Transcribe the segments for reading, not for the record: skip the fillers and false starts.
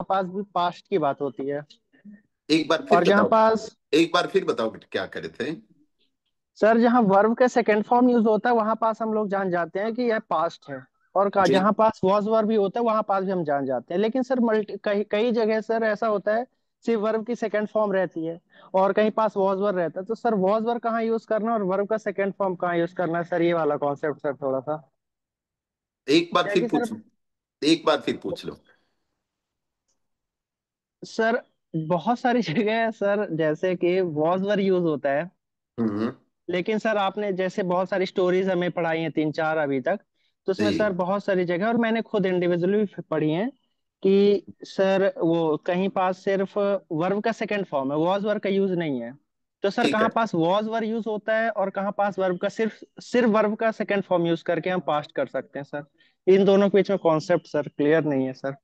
पास भी पास्ट की बात होती है। एक बार फिर और जहाँ बताओ। पास एक बार फिर बताओ बेटा, क्या करे थे? सर जहाँ वर्ब का सेकंड फॉर्म यूज होता है वहां पास हम लोग जान जाते हैं कि यह पास्ट है। और जी। जहाँ पास वॉज वर्ब भी होता है वहां पास भी हम जान जाते हैं। लेकिन सर मल्टी कई कई जगह सर ऐसा होता है सिर्फ वर्ब की सेकंड फॉर्म रहती है और कहीं पास वॉज वर्ब रहता है। तो सर वॉज वर्ब कहाँ यूज करना और वर्ब का सेकंड फॉर्म कहाँ यूज करना है सर, ये वाला कॉन्सेप्ट सर थोड़ा सा। एक बार क्या फिर कि सर पूछ लो। एक बार फिर पूछ लो। सर बहुत सारी जगह है सर जैसे कि वॉज वर्ब यूज होता है। हम्म। लेकिन सर आपने जैसे बहुत सारी स्टोरीज हमें पढ़ाई हैं तीन चार अभी तक, तो उसमें सर जी। बहुत सारी जगह और मैंने खुद इंडिविजुअली भी पढ़ी हैं कि सर वो कहीं पास सिर्फ वर्ब का सेकंड फॉर्म है, वॉज वर्ब का यूज नहीं है। तो सर ठीक कहाँ है। पास वॉज वर्ब यूज होता है और कहाँ पास वर्ब का सिर्फ सिर्फ वर्ब का सेकंड फॉर्म यूज करके हम पास्ट कर सकते हैं सर। इन दोनों के बीच में कॉन्सेप्ट सर क्लियर नहीं है सर।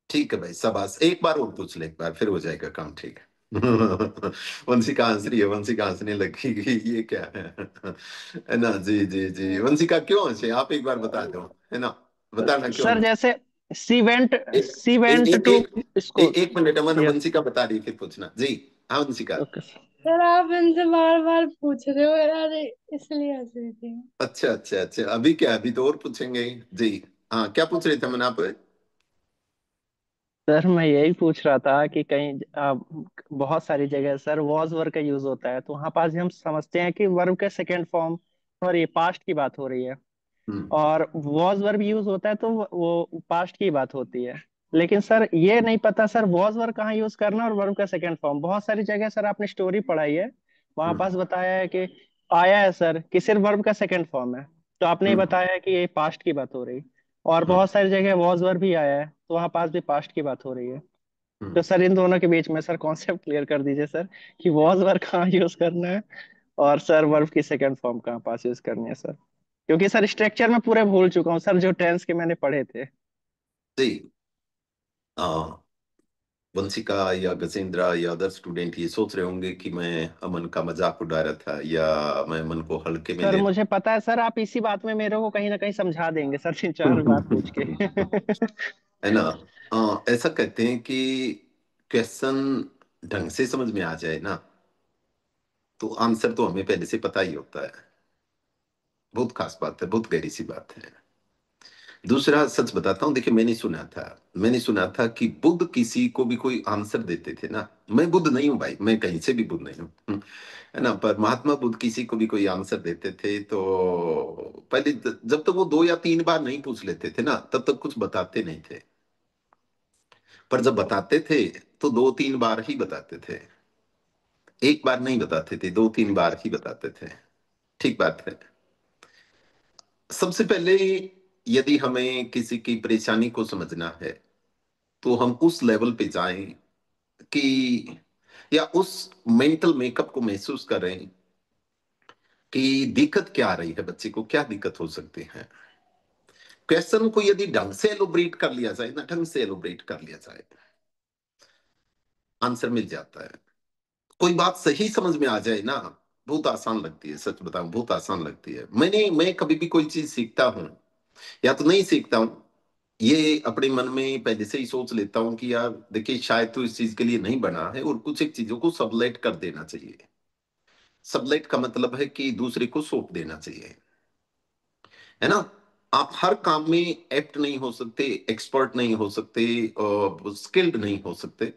ठीक है भाई, शाबाश। एक बार और पूछ ले, एक बार फिर हो जाएगा काम। ठीक है। वंशिका हंस रही है, वंशिका हंसने लगी कि ये क्या है ना? जी जी जी, वंशिका क्यों हंसे आप एक बार बता दो, है ना? बताना क्यों सर हंसे। जैसे एक सी वेंट एक टू एक स्कूल। एक मिनट, अमन, यस। वंशिका बता रही है, फिर पूछना। जी। हाँ वंशिका। ओके सर आप इनसे बार बार पूछ रहे हो यार, इसलिए हंस रही थी। अच्छा अच्छा अच्छा, अभी क्या, अभी तो और पूछेंगे। जी। हाँ, क्या पूछ रहे थे अमन आप? सर मैं यही पूछ रहा था कि कहीं बहुत सारी जगह सर वॉज वर्ब का यूज होता है तो वहां पास भी हम समझते हैं कि वर्ब के सेकेंड फॉर्म और ये पास्ट की बात हो रही है। हम्म। और वॉज वर्ब यूज होता है तो वो पास्ट की बात होती है। लेकिन सर ये नहीं पता सर वॉज वर्ब कहाँ यूज करना और वर्ब का सेकेंड फॉर्म। बहुत सारी जगह सर आपने स्टोरी पढ़ाई है वहां हम्म। पास बताया है कि आया है सर कि सिर्फ वर्ब का सेकेंड फॉर्म है, तो आपने ही हम्म। बताया है कि ये पास्ट की बात हो रही। और हम्म। बहुत सारी जगह वॉज वर्ब भी आया है तो वहां पास भी पास्ट की बात हो रही है। तो हम्म। सर इन दोनों के बीच में सर कॉन्सेप्ट क्लियर कर दीजिए सर कि वॉज वर्ब कहाँ यूज करना है और सर वर्ब की सेकेंड फॉर्म कहाँ पास यूज करनी है सर। क्योंकि सर स्ट्रक्चर में पूरे भूल चुका हूँ सर जो टेंस के मैंने पढ़े थे। जी। हाँ, वंशिका या गजेंद्रा या अदर स्टूडेंट ये सोच रहे होंगे कि मैं अमन का मजाक उड़ा रहा था या मैं अमन को हल्के में सर ले मुझे पता है सर आप इसी बात में मेरे को कहीं ना कहीं समझा देंगे सर तीन चार बार पूछ के। है ना? ऐसा कहते हैं कि क्वेश्चन ढंग से समझ में आ जाए ना, तो आंसर तो हमें पहले से पता ही होता है। बहुत खास बात है, बहुत गहरी सी बात है। दूसरा सच बताता हूँ, देखिए, मैंने सुना था कि बुद्ध किसी को भी कोई आंसर देते थे ना। मैं बुद्ध नहीं हूँ भाई, मैं कहीं से भी बुद्ध नहीं हूँ, है ना? पर महात्मा बुद्ध किसी को भी कोई आंसर देते थे तो पहले जब तक वो 2 या 3 बार नहीं पूछ लेते थे ना, तब तक कुछ बताते नहीं थे। पर जब बताते थे तो 2 3 बार ही बताते थे। एक बार नहीं बताते थे, 2 3 बार ही बताते थे। ठीक बात है। सबसे पहले, यदि हमें किसी की परेशानी को समझना है तो हम उस लेवल पे जाएं कि, या उस मेंटल मेकअप को महसूस करें कि दिक्कत क्या आ रही है, बच्चे को क्या दिक्कत हो सकती है। क्वेश्चन को यदि ढंग से एलोब्रेट कर लिया जाए ना, ढंग से एलोब्रेट कर लिया जाए, आंसर मिल जाता है। कोई बात सही समझ में आ जाए ना, बहुत आसान लगती है। सच बताऊं, बहुत आसान लगती है। मैं कभी भी कोई चीज सीखता हूं या तो नहीं सीखता हूं, ये अपने मन में पहले से ही सोच लेता हूं कि यार देखिए, शायद तो इस चीज के लिए नहीं बना है, और कुछ एक चीजों को सबलेट कर देना चाहिए। सबलेट का मतलब है कि दूसरे को सौंप देना चाहिए, है ना? आप हर काम में एप्ट नहीं हो सकते, एक्सपर्ट नहीं हो सकते, स्किल्ड नहीं हो सकते,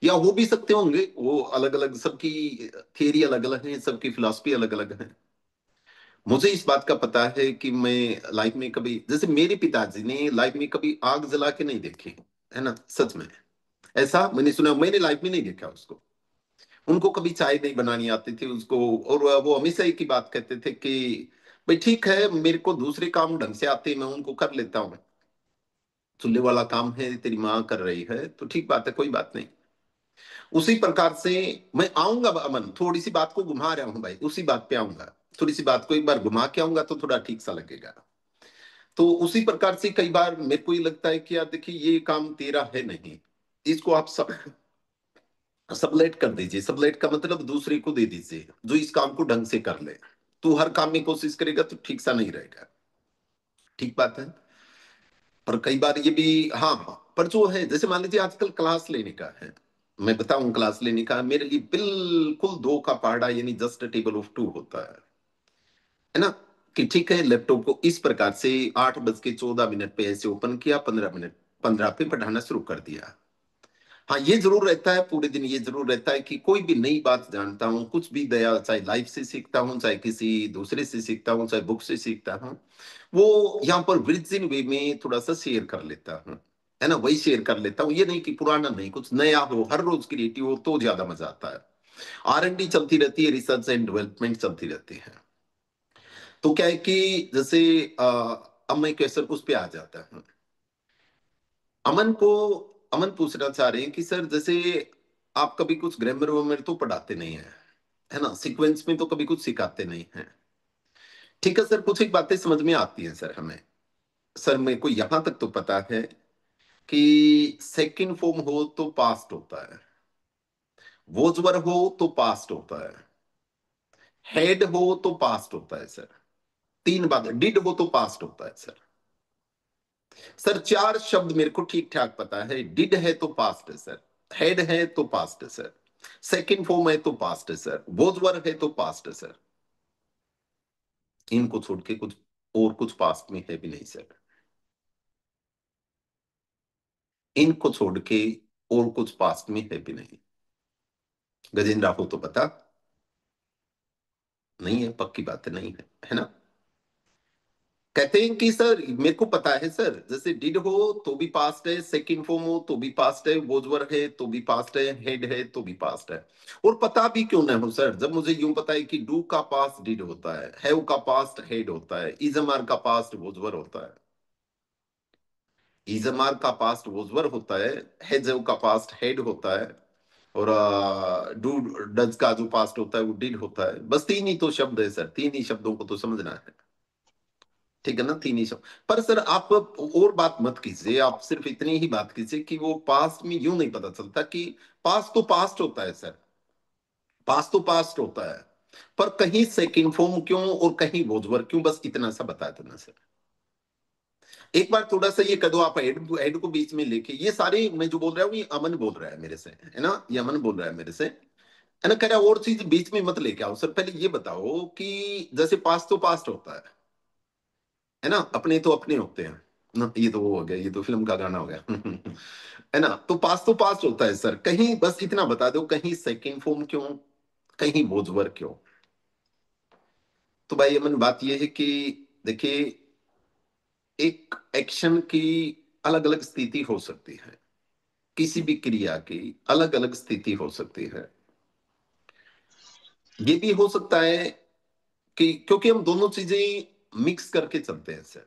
या हो भी सकते होंगे। वो अलग अलग, सबकी थियरी अलग अलग है, सबकी फिलॉसफी अलग अलग है। मुझे इस बात का पता है कि मैं लाइफ में कभी, जैसे मेरे पिताजी ने लाइफ में कभी आग जला के नहीं देखी, है ना? सच में ऐसा मैंने सुना, मैंने लाइफ में नहीं देखा उसको। उनको कभी चाय नहीं बनानी आती थी उसको, और वो हमेशा एक ही बात कहते थे कि भाई ठीक है, मेरे को दूसरे काम ढंग से आते हैं, मैं उनको कर लेता हूँ। चूल्हे वाला काम है, तेरी माँ कर रही है तो ठीक बात है, कोई बात नहीं। उसी प्रकार से मैं आऊंगा, अमन, थोड़ी सी बात को घुमा रहा हूं भाई, उसी बात पे आऊंगा। थोड़ी सी बात को एक बार घुमा के आऊंगा तो थोड़ा ठीक सा लगेगा। तो उसी प्रकार से कई बार मेरे को ये लगता है कि यार देखिए, ये काम तेरा है नहीं, इसको आप सब सबलेट कर दीजिए। सबलेट का मतलब दूसरे को दे दीजिए जो इस काम को ढंग से कर ले। तू हर काम में कोशिश करेगा तो ठीक सा नहीं रहेगा। ठीक बात है। पर कई बार ये भी, हाँ हाँ, पर जो है, जैसे मान लीजिए आजकल क्लास लेने का है, मैं बताऊं क्लास लेने का मेरे लिए बिल्कुल दो का पहाड़ा यानी जस्ट टेबल ऑफ टू होता है ना, कि ठीक है लैपटॉप को इस प्रकार से 8:14 पे ऐसे ओपन किया, 15 पे पढ़ाना शुरू कर दिया। हाँ ये जरूर रहता है पूरे दिन, ये जरूर रहता है कि कोई भी नई बात जानता हूँ, कुछ भी नया, चाहे लाइफ से सीखता हूँ, चाहे किसी दूसरे से सीखता हूँ, चाहे बुक से सीखता हूँ, वो यहाँ पर विजिन वे में थोड़ा सा शेयर कर लेता हूँ, है ना, वही शेयर कर लेता हूँ। ये नहीं कि पुराना नहीं, कुछ नया हो, हर रोज क्रिएटिव हो तो ज्यादा मजा आता है। R&D चलती रहती है, रिसर्च एंड डेवलपमेंट चलती रहती है। तो क्या है कि जैसे अब मैं कैसे उस पे आ जाता हूँ। अमन को अमन पूछना चाह रहे हैं कि सर जैसे आप कभी कुछ ग्रामर वगैरह तो पढ़ाते नहीं है ना, सीक्वेंस में तो कभी कुछ सिखाते नहीं है। ठीक है सर, कुछ एक बातें समझ में आती हैं सर हमें। सर मेरे को यहां तक तो पता है कि सेकंड फॉर्म हो तो पास्ट होता है, वोजवर हो तो पास्ट होता है, हेड हो तो पास्ट होता है सर, तीन बात, डिड हो तो पास्ट होता है सर। सर चार शब्द मेरे को ठीक ठाक पता है, डिड है तो पास्ट है सर, हेड है तो पास्ट है सर, सेकंड फॉर्म है तो पास्ट है सर, बोथ वर है तो पास्ट है सर। इनको छोड़ के कुछ और कुछ पास्ट में है भी नहीं सर, इनको छोड़ के और कुछ पास्ट में है भी नहीं। गजेंद्र आपको तो पता नहीं है, पक्की बात है, नहीं है ना। कहते हैं कि सर मेरे को पता है सर, जैसे डिड हो तो भी पास्ट है, सेकंड फॉर्म हो तो भी पास्ट है, वोजवर है तो भी पास्ट है, हेड है तो भी पास्ट है। और पता भी क्यों ना हो सर, जब मुझे यूं पता है कि डू का पास्ट डिड होता है, हैव का पास्ट हेड होता है, इजमार का पास्ट वोजवर होता है, इजमार का पास्ट वोजवर होता है, हैजव का पास्ट हेड होता है, और डू डज का जो पास्ट होता है वो डिड होता है। बस तीन ही तो शब्द है सर, तीन ही शब्दों को तो समझना है। ठीक है ना, तीन ही शब्द। पर सर आप और बात मत कीजिए, आप सिर्फ इतनी ही बात कीजिए कि वो पास्ट में यूं नहीं पता चलता कि पास्ट तो पास्ट होता है सर, पास्ट तो पास्ट होता है, पर कहीं सेकंड फॉर्म क्यों और कहीं वोजवर क्यों, बस इतना सा बता देना सर। एक बार थोड़ा सा ये कर दो आप, हेड को बीच में लेके, ये सारे मैं जो बोल रहा हूँ ये अमन बोल रहा है मेरे से, है ना, ये अमन बोल रहा है मेरे से, है ना, कह रहा है और चीज बीच में मत लेके आओ। सर पहले ये बताओ कि जैसे पास्ट तो पास्ट होता है ना, अपने तो अपने होते हैं ना, ये तो वो हो गया, ये तो फिल्म का गाना हो गया है ना, तो पास्ट होता है सर, कहीं बस इतना बता दो, कहीं सेकंड फॉर्म क्यों, कहीं बोझवर क्यों। तो भाई अमन बात ये है कि देखिए, एक एक्शन की अलग अलग स्थिति हो सकती है, किसी भी क्रिया की अलग अलग स्थिति हो सकती है। ये भी हो सकता है कि क्योंकि हम दोनों चीजें मिक्स करके चलते हैं सर,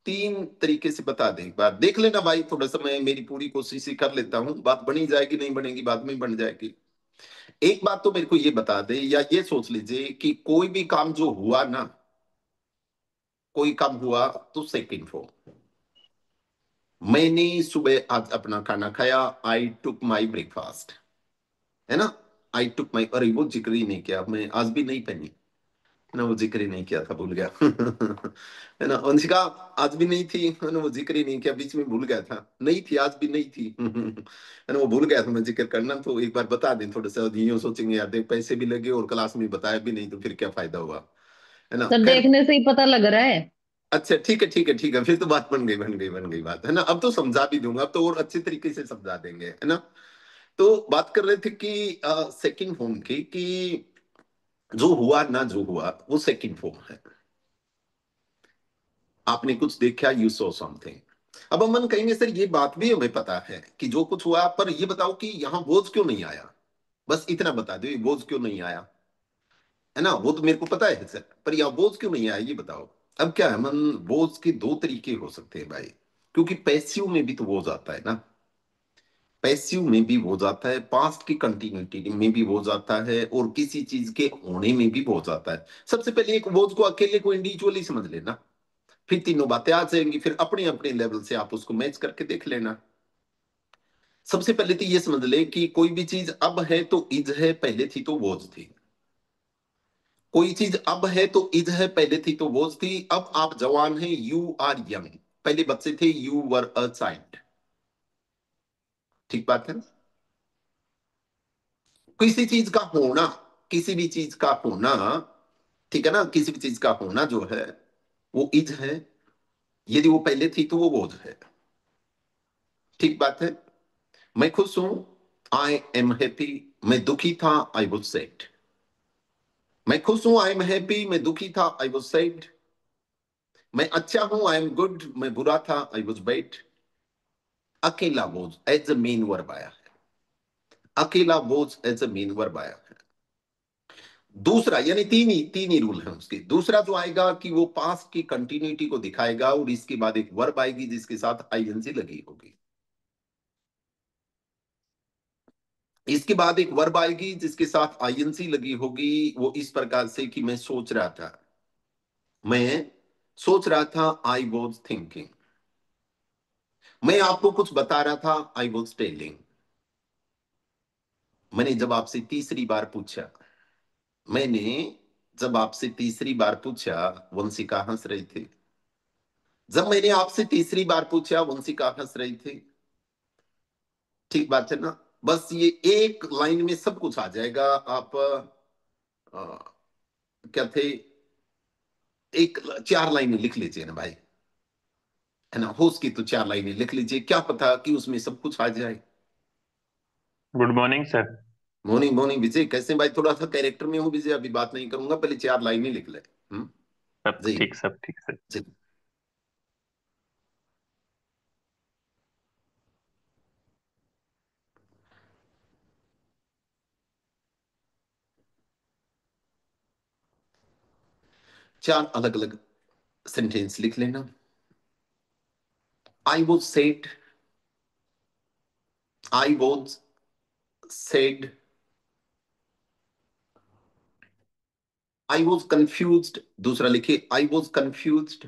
तीन तरीके से बता दें, एक बार देख लेना भाई, थोड़ा सा मैं मेरी पूरी कोशिश ही कर लेता हूँ, बात बनी जाएगी नहीं बनेगी बाद में बन जाएगी। एक बात तो मेरे को ये बता दे, या ये सोच लीजिए कि कोई भी काम जो हुआ ना, कोई काम हुआ तो सेकंड फॉर्म, मैंने सुबह आज अपना खाना खाया, आई टुक माई ब्रेकफास्ट, है ना, आई टुक माई, अरे वो जिक्र ही नहीं किया, मैं आज भी नहीं पहनी, है ना, वो जिक्र ही नहीं किया था, भूल गया है ना, वंशिका आज भी नहीं थी, है ना, वो जिक्र ही नहीं किया, बीच में भूल गया था, नहीं थी आज भी नहीं थी है ना, वो भूल गया था मैं जिक्र करना, तो एक बार बता दें, थोड़ा सा यूं सोचेंगे यार देख पैसे भी लगे और क्लास में बताया भी नहीं तो फिर क्या फायदा हुआ, है ना, सर खैर। देखने से ही पता लग रहा है। अच्छा ठीक है ठीक है ठीक है, फिर तो बात बन गई बात, है ना, अब तो समझा भी दूंगा, अब तो और अच्छे तरीके से समझा देंगे, है ना। तो बात कर रहे थे कि सेकंड फॉर्म की, कि जो हुआ ना, जो हुआ वो सेकंड फॉर्म है, आपने कुछ देखा, यू सो समथिंग। अब हम कहेंगे सर ये बात भी हमें पता है कि जो कुछ हुआ, पर ये बताओ कि यहाँ बोझ क्यों नहीं आया, बस इतना बता दो, ये बोझ क्यों नहीं आया, है ना, वो तो मेरे को पता है सर, पर यहाँ बोझ क्यों नहीं आया ये बताओ। अब क्या है मन, बोझ के दो तरीके हो सकते हैं भाई, क्योंकि पैसिव में भी तो बोझ आता है ना, पैसिव में भी बोझ आता है, पास्ट की कंटिन्यूटी में भी बोझ आता है, और किसी चीज के होने में भी बोझ आता है। सबसे पहले एक बोझ को अकेले को इंडिविजुअली समझ लेना, फिर तीनों बातें आ जाएंगी, फिर अपने अपने लेवल से आप उसको मैच करके देख लेना। सबसे पहले तो ये समझ ले कि कोई भी चीज अब है तो इज है, पहले थी तो वॉज थी, कोई चीज अब है तो इज है, पहले थी तो वॉज थी, अब आप जवान हैं, यू आर यंग, पहले बच्चे थे, यू वर अ चाइल्ड। ठीक बात है। किसी चीज का होना, किसी भी चीज का होना, ठीक है ना, किसी भी चीज का होना जो है वो इज है। यदि वो पहले थी तो वो वॉज है। ठीक बात है। मैं खुश हूं, आई एम हैप्पी। मैं दुखी था, आई वॉज सैड। मैं खुश हूं, आई एम हैप्पी। मैं दुखी था, आई वॉज सैड। मैं अच्छा हूं, आई एम गुड। मैं बुरा था, आई वॉज बैड। अकेला was as a main verb आया है। अकेला was as a main verb आया है। दूसरा, यानी तीन ही रूल है उसके। दूसरा जो आएगा कि वो पास्ट की कंटिन्यूटी को दिखाएगा, और इसके बाद एक वर्ब आएगी जिसके साथ आईएनजी लगी होगी। इसके बाद एक वर्ब आएगी जिसके साथ आईएनसी लगी होगी। वो इस प्रकार से कि मैं सोच रहा था, मैं सोच रहा था, आई वॉज थिंकिंग। मैं आपको कुछ बता रहा था, आई वॉज टेलिंग। मैंने जब आपसे तीसरी बार पूछा, मैंने जब आपसे तीसरी बार पूछा, वंशिका हंस रही थी। जब मैंने आपसे तीसरी बार पूछा, वंशिका हंस रही थी। ठीक बात है ना। बस ये एक लाइन में सब कुछ आ जाएगा। आप क्या थे, एक 4 लाइनें लिख लीजिए ना भाई, है ना। हो उसकी तो 4 लाइनें लिख लीजिए, क्या पता कि उसमें सब कुछ आ जाए। Good morning sir. Morning morning Vijay, कैसे भाई? थोड़ा सा कैरेक्टर में हूँ विजय, अभी बात नहीं करूंगा, पहले 4 लाइनें लिख ले। सब जी ठीक, सब ठीक सर। जी। 4 अलग अलग सेंटेंस लिख लेना। I was said, I was said, I was confuse. दूसरा लिखिए, I was confuse.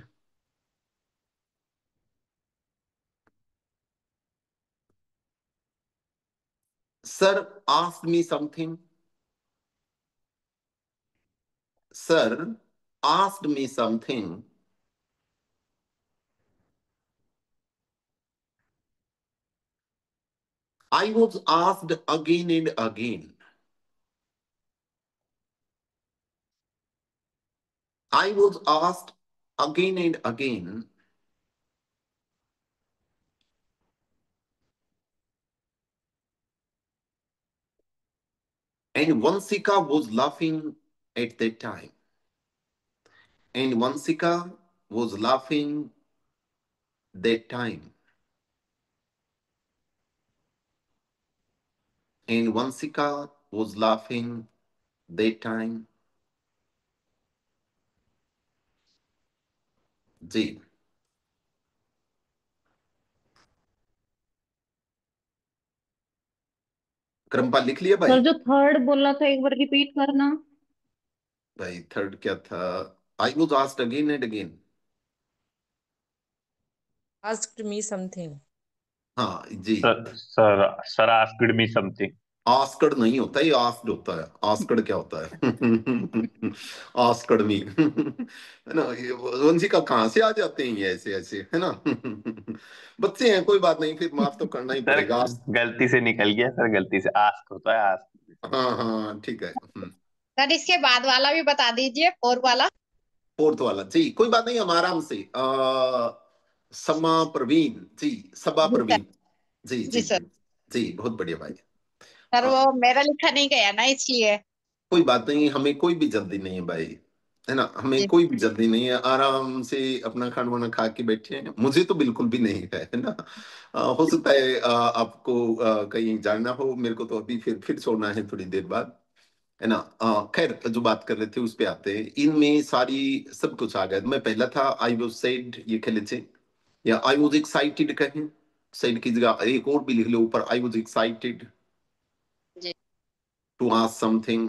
Sir asked me something, sir asked me something. I was asked again and again. I was asked again and again. And Vansika was laughing at that time. And Vansika was laughing that time. And Vansika was laughing that time. जी। क्रमपाल लिख लिया भाई? Sir जो third बोला था एक बार repeat करना। भाई third क्या था? I was asked again and again. asked me something. हाँ जी। Sir asked me something. Asked नहीं होता, ये आस्क्ड होता है। आस्कड क्या होता है? आस्कड मी, है ना। ये वंशिका कहाँ से आ जाते हैं ये ऐसे ऐसे, है ना। बच्चे हैं, कोई बात नहीं, फिर माफ तो करना ही सर पड़ेगा। गलती से निकल गया सर, गलती से आस्क होता है, आस्क। हाँ हाँ ठीक है। सर इसके बाद वाला भी बता दीजिए, और वाला। फोर्थ वाला जी, कोई बात नहीं, हम आराम से। समा प्रवीण जी, सबा जी सर। प्रवीण। जी जी जी सर। जी। जी बहुत बढ़िया भाई। सर अ, वो मेरा लिखा नहीं गया ना, इसलिए। कोई बात नहीं, हमें कोई भी जल्दी नहीं है भाई, है ना। हमें जी। कोई भी जल्दी नहीं है, आराम से अपना खाना वाना खा के बैठे हैं। मुझे तो बिल्कुल भी नहीं है ना। हो सकता है आपको कहीं जाना हो, मेरे को तो अभी फिर छोड़ना है थोड़ी देर बाद, है ना। खैर जो बात कर रहे थे उस पे आते हैं। इनमें सारी सब कुछ आ गया। मैं पहला था, आई वॉज सेड, ये कह लेते, या आई वॉज एक्साइटेड कहें। सेड की जगह एक और भी लिख लो ऊपर, आई वॉज एक्साइटेड जी। To ask something.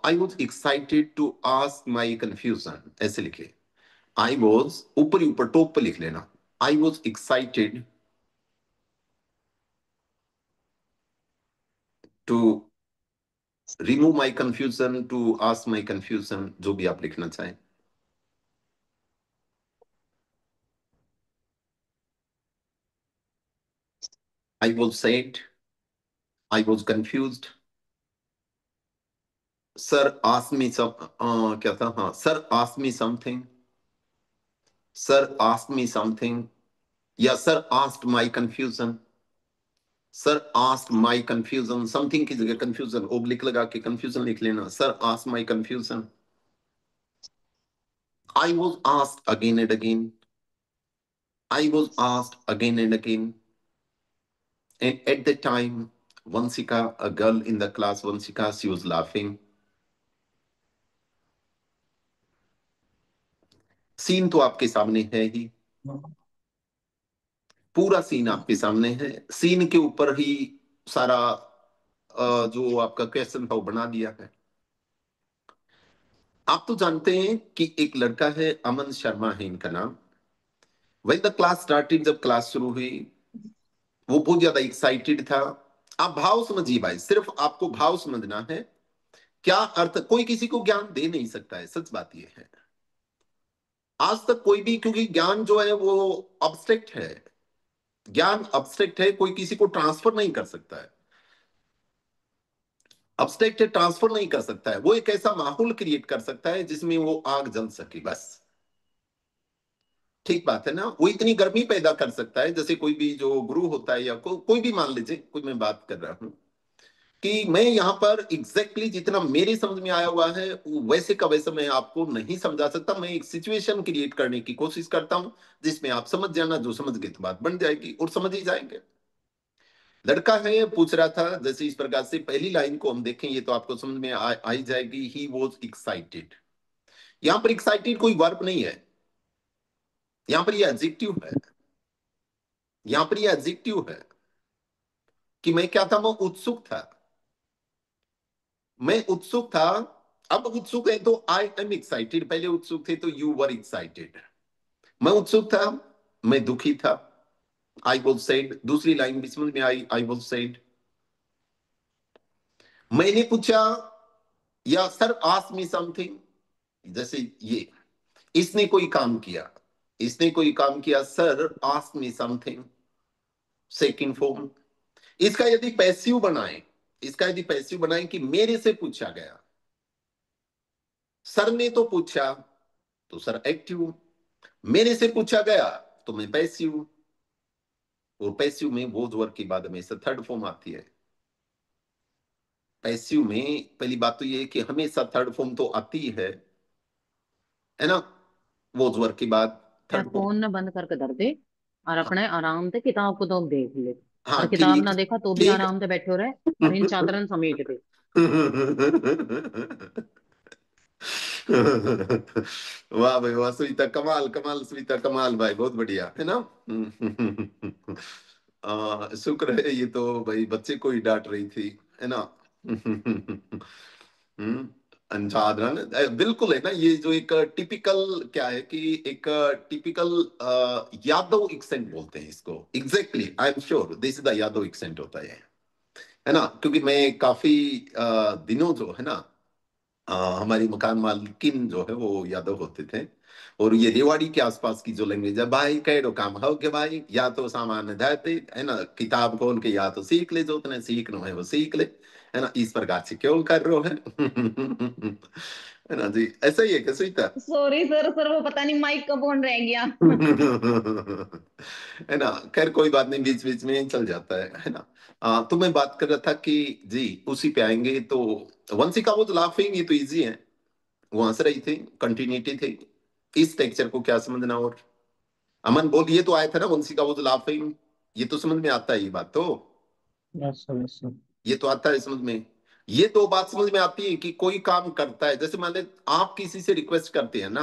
I was excited to ask my confusion, ऐसे लिखे। आई वॉज ऊपर ही ऊपर टॉप पे लिख लेना, I was excited to remove my confusion, to ask my confusion, जो भी आप लिखना चाहें। I was sad. I was confused. Sir asked me some क्या था हाँ Sir asked me something. Sir asked me something. या Sir asked my confusion. Sir asked my confusion. Something की जगह confusion oblique लगा के confusion लिख लेना. Sir asked my confusion. I was asked again and again. I was asked again and again. And at the time, Vansika, a girl in the class, Vansika, she was laughing. Scene तो आपके सामने है ही, पूरा scene आपके सामने है, scene के ऊपर ही सारा जो आपका क्वेश्चन था वो बना दिया है। आप तो जानते हैं कि एक लड़का है, अमन शर्मा है इनका नाम। When the class started, जब क्लास शुरू हुई, वो बहुत ज्यादा एक्साइटेड था। आप भाव समझिए भाई, सिर्फ आपको भाव समझना है। क्या अर्थ, कोई किसी को ज्ञान दे नहीं सकता है, सच बात यह है। आज तक कोई भी, क्योंकि ज्ञान जो है वो अब्स्ट्रैक्ट है, ज्ञान अब्स्ट्रैक्ट है, कोई किसी को ट्रांसफर नहीं कर सकता है। अब्स्ट्रैक्ट ट्रांसफर नहीं कर सकता है, वो एक ऐसा माहौल क्रिएट कर सकता है जिसमें वो आग जल सके, बस। ठीक बात है ना। वो इतनी गर्मी पैदा कर सकता है, जैसे कोई भी जो गुरु होता है या कोई भी, मान लीजिए कोई, मैं बात कर रहा हूं कि मैं यहां पर एग्जैक्टली जितना मेरे समझ में आया हुआ है वैसे का वैसा मैं आपको नहीं समझा सकता। मैं एक सिचुएशन क्रिएट करने की कोशिश करता हूं जिसमें आप समझ जाना, जो समझ गए तो बात बन जाएगी और समझ ही जाएंगे। लड़का है, पूछ रहा था, जैसे इस प्रकार से पहली लाइन को हम देखें, ये तो आपको समझ में आई जाएगी। He was excited. यहां पर एक्साइटेड कोई वर्ब नहीं है, यहां पर ये एडजेक्टिव है। यहां पर ये एडजेक्टिव है कि मैं क्या था, मैं उत्सुक था, मैं उत्सुक था। अब उत्सुक है तो आई एम एक्साइटेड, पहले उत्सुक थे तो यू वर एक्साइटेड। मैं उत्सुक था, मैं दुखी था, आई वॉज सैड। दूसरी लाइन भी समझ में आई वॉज सैड। मैंने पूछा, या सर आस्क मी समथिंग, जैसे ये, इसने कोई काम किया, इसने कोई काम किया, sir ask me something, second form. इसका यदि पैसिव बनाएं, इसका यदि पैसिव बनाएं कि मेरे से पूछा गया, सर ने तो पूछा तो सर एक्टिव, मेरे से पूछा गया तो मैं पैसिव। और पैसिव में वो वर्ब के बाद हमेशा थर्ड फॉर्म आती है। पैसिव में पहली बात तो ये है कि हमेशा थर्ड फॉर्म तो आती है ना, वो वर्ब के बाद मैं थर्ड फॉर्म। फोन ना बंद करके धर दे और अपने आराम से किताब को तो देख ले। हाँ और किताब ठीक, ना देखा तो भी ठीक। आराम से बैठे रहे और इन चादरन समेट दे। वाह भाई वाह, सुनीता कमाल, कमाल सुनीता कमाल भाई, बहुत बढ़िया है ना। शुक्र है, ये तो भाई बच्चे को ही डांट रही थी, है ना। हम्म, अंधाधुन बिल्कुल है ना। ये जो एक टिपिकल क्या है कि एक टिपिकल यादव एक्सेंट बोलते हैं इसको। Exactly, I am sure this is the Yadav accent होता है ना। क्योंकि मैं काफी दिनों जो है ना, हमारी मकान मालकिन जो है वो यादव होते थे, और ये रेवाड़ी के आसपास की जो लैंग्वेज है, भाई कैडो काम हो के भाई, या तो सामान जाते है ना, किताब खोल के या तो सीख ले, जो तने सीखना है वो सीख ले, है ना। इस प्रकार से क्यों कर रहे हो है ना जी, ऐसा ही है क्या सुईता? सॉरी सर, सर वो पता नहीं माइक कब ऑन रह गया। है ना, खैर कोई बात नहीं, बीच बीच में चल जाता है ना। तो मैं बात कर रहा था कि जी उसी पे आएंगे तो वंशिका वो लाफिंग, ये तो इजी है, वो हंस रही थी, कंटिन्यूटी थी। इस टेक्सचर को क्या समझना? और अमन बोल, ये तो आया था ना, वंशिका वो लाफिंग, ये तो समझ में आता है, ये बात तो, यस सर, यस सर। ये तो आता है समझ में। ये तो बात समझ में आती है कि कोई काम करता है, जैसे मान ले आप किसी से रिक्वेस्ट करते हैं ना,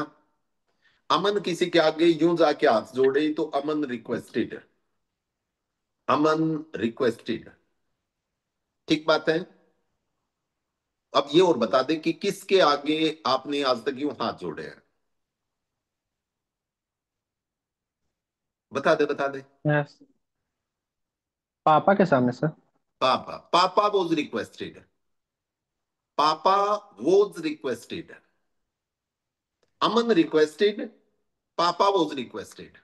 अमन किसी के आगे यूं जाके हाथ जोड़े तो अमन रिक्वेस्टेड, अमन रिक्वेस्टेड, ठीक बात है। अब ये और बता दे कि किसके आगे आपने आज तक यूं हाथ जोड़े हैं, बता दे, बता दे। यस, पापा के सामने सर। पापा, पापा वॉज रिक्वेस्टेड, पापा वॉज रिक्वेस्टेड, अमन रिक्वेस्टेड, पापा वॉज रिक्वेस्टेड।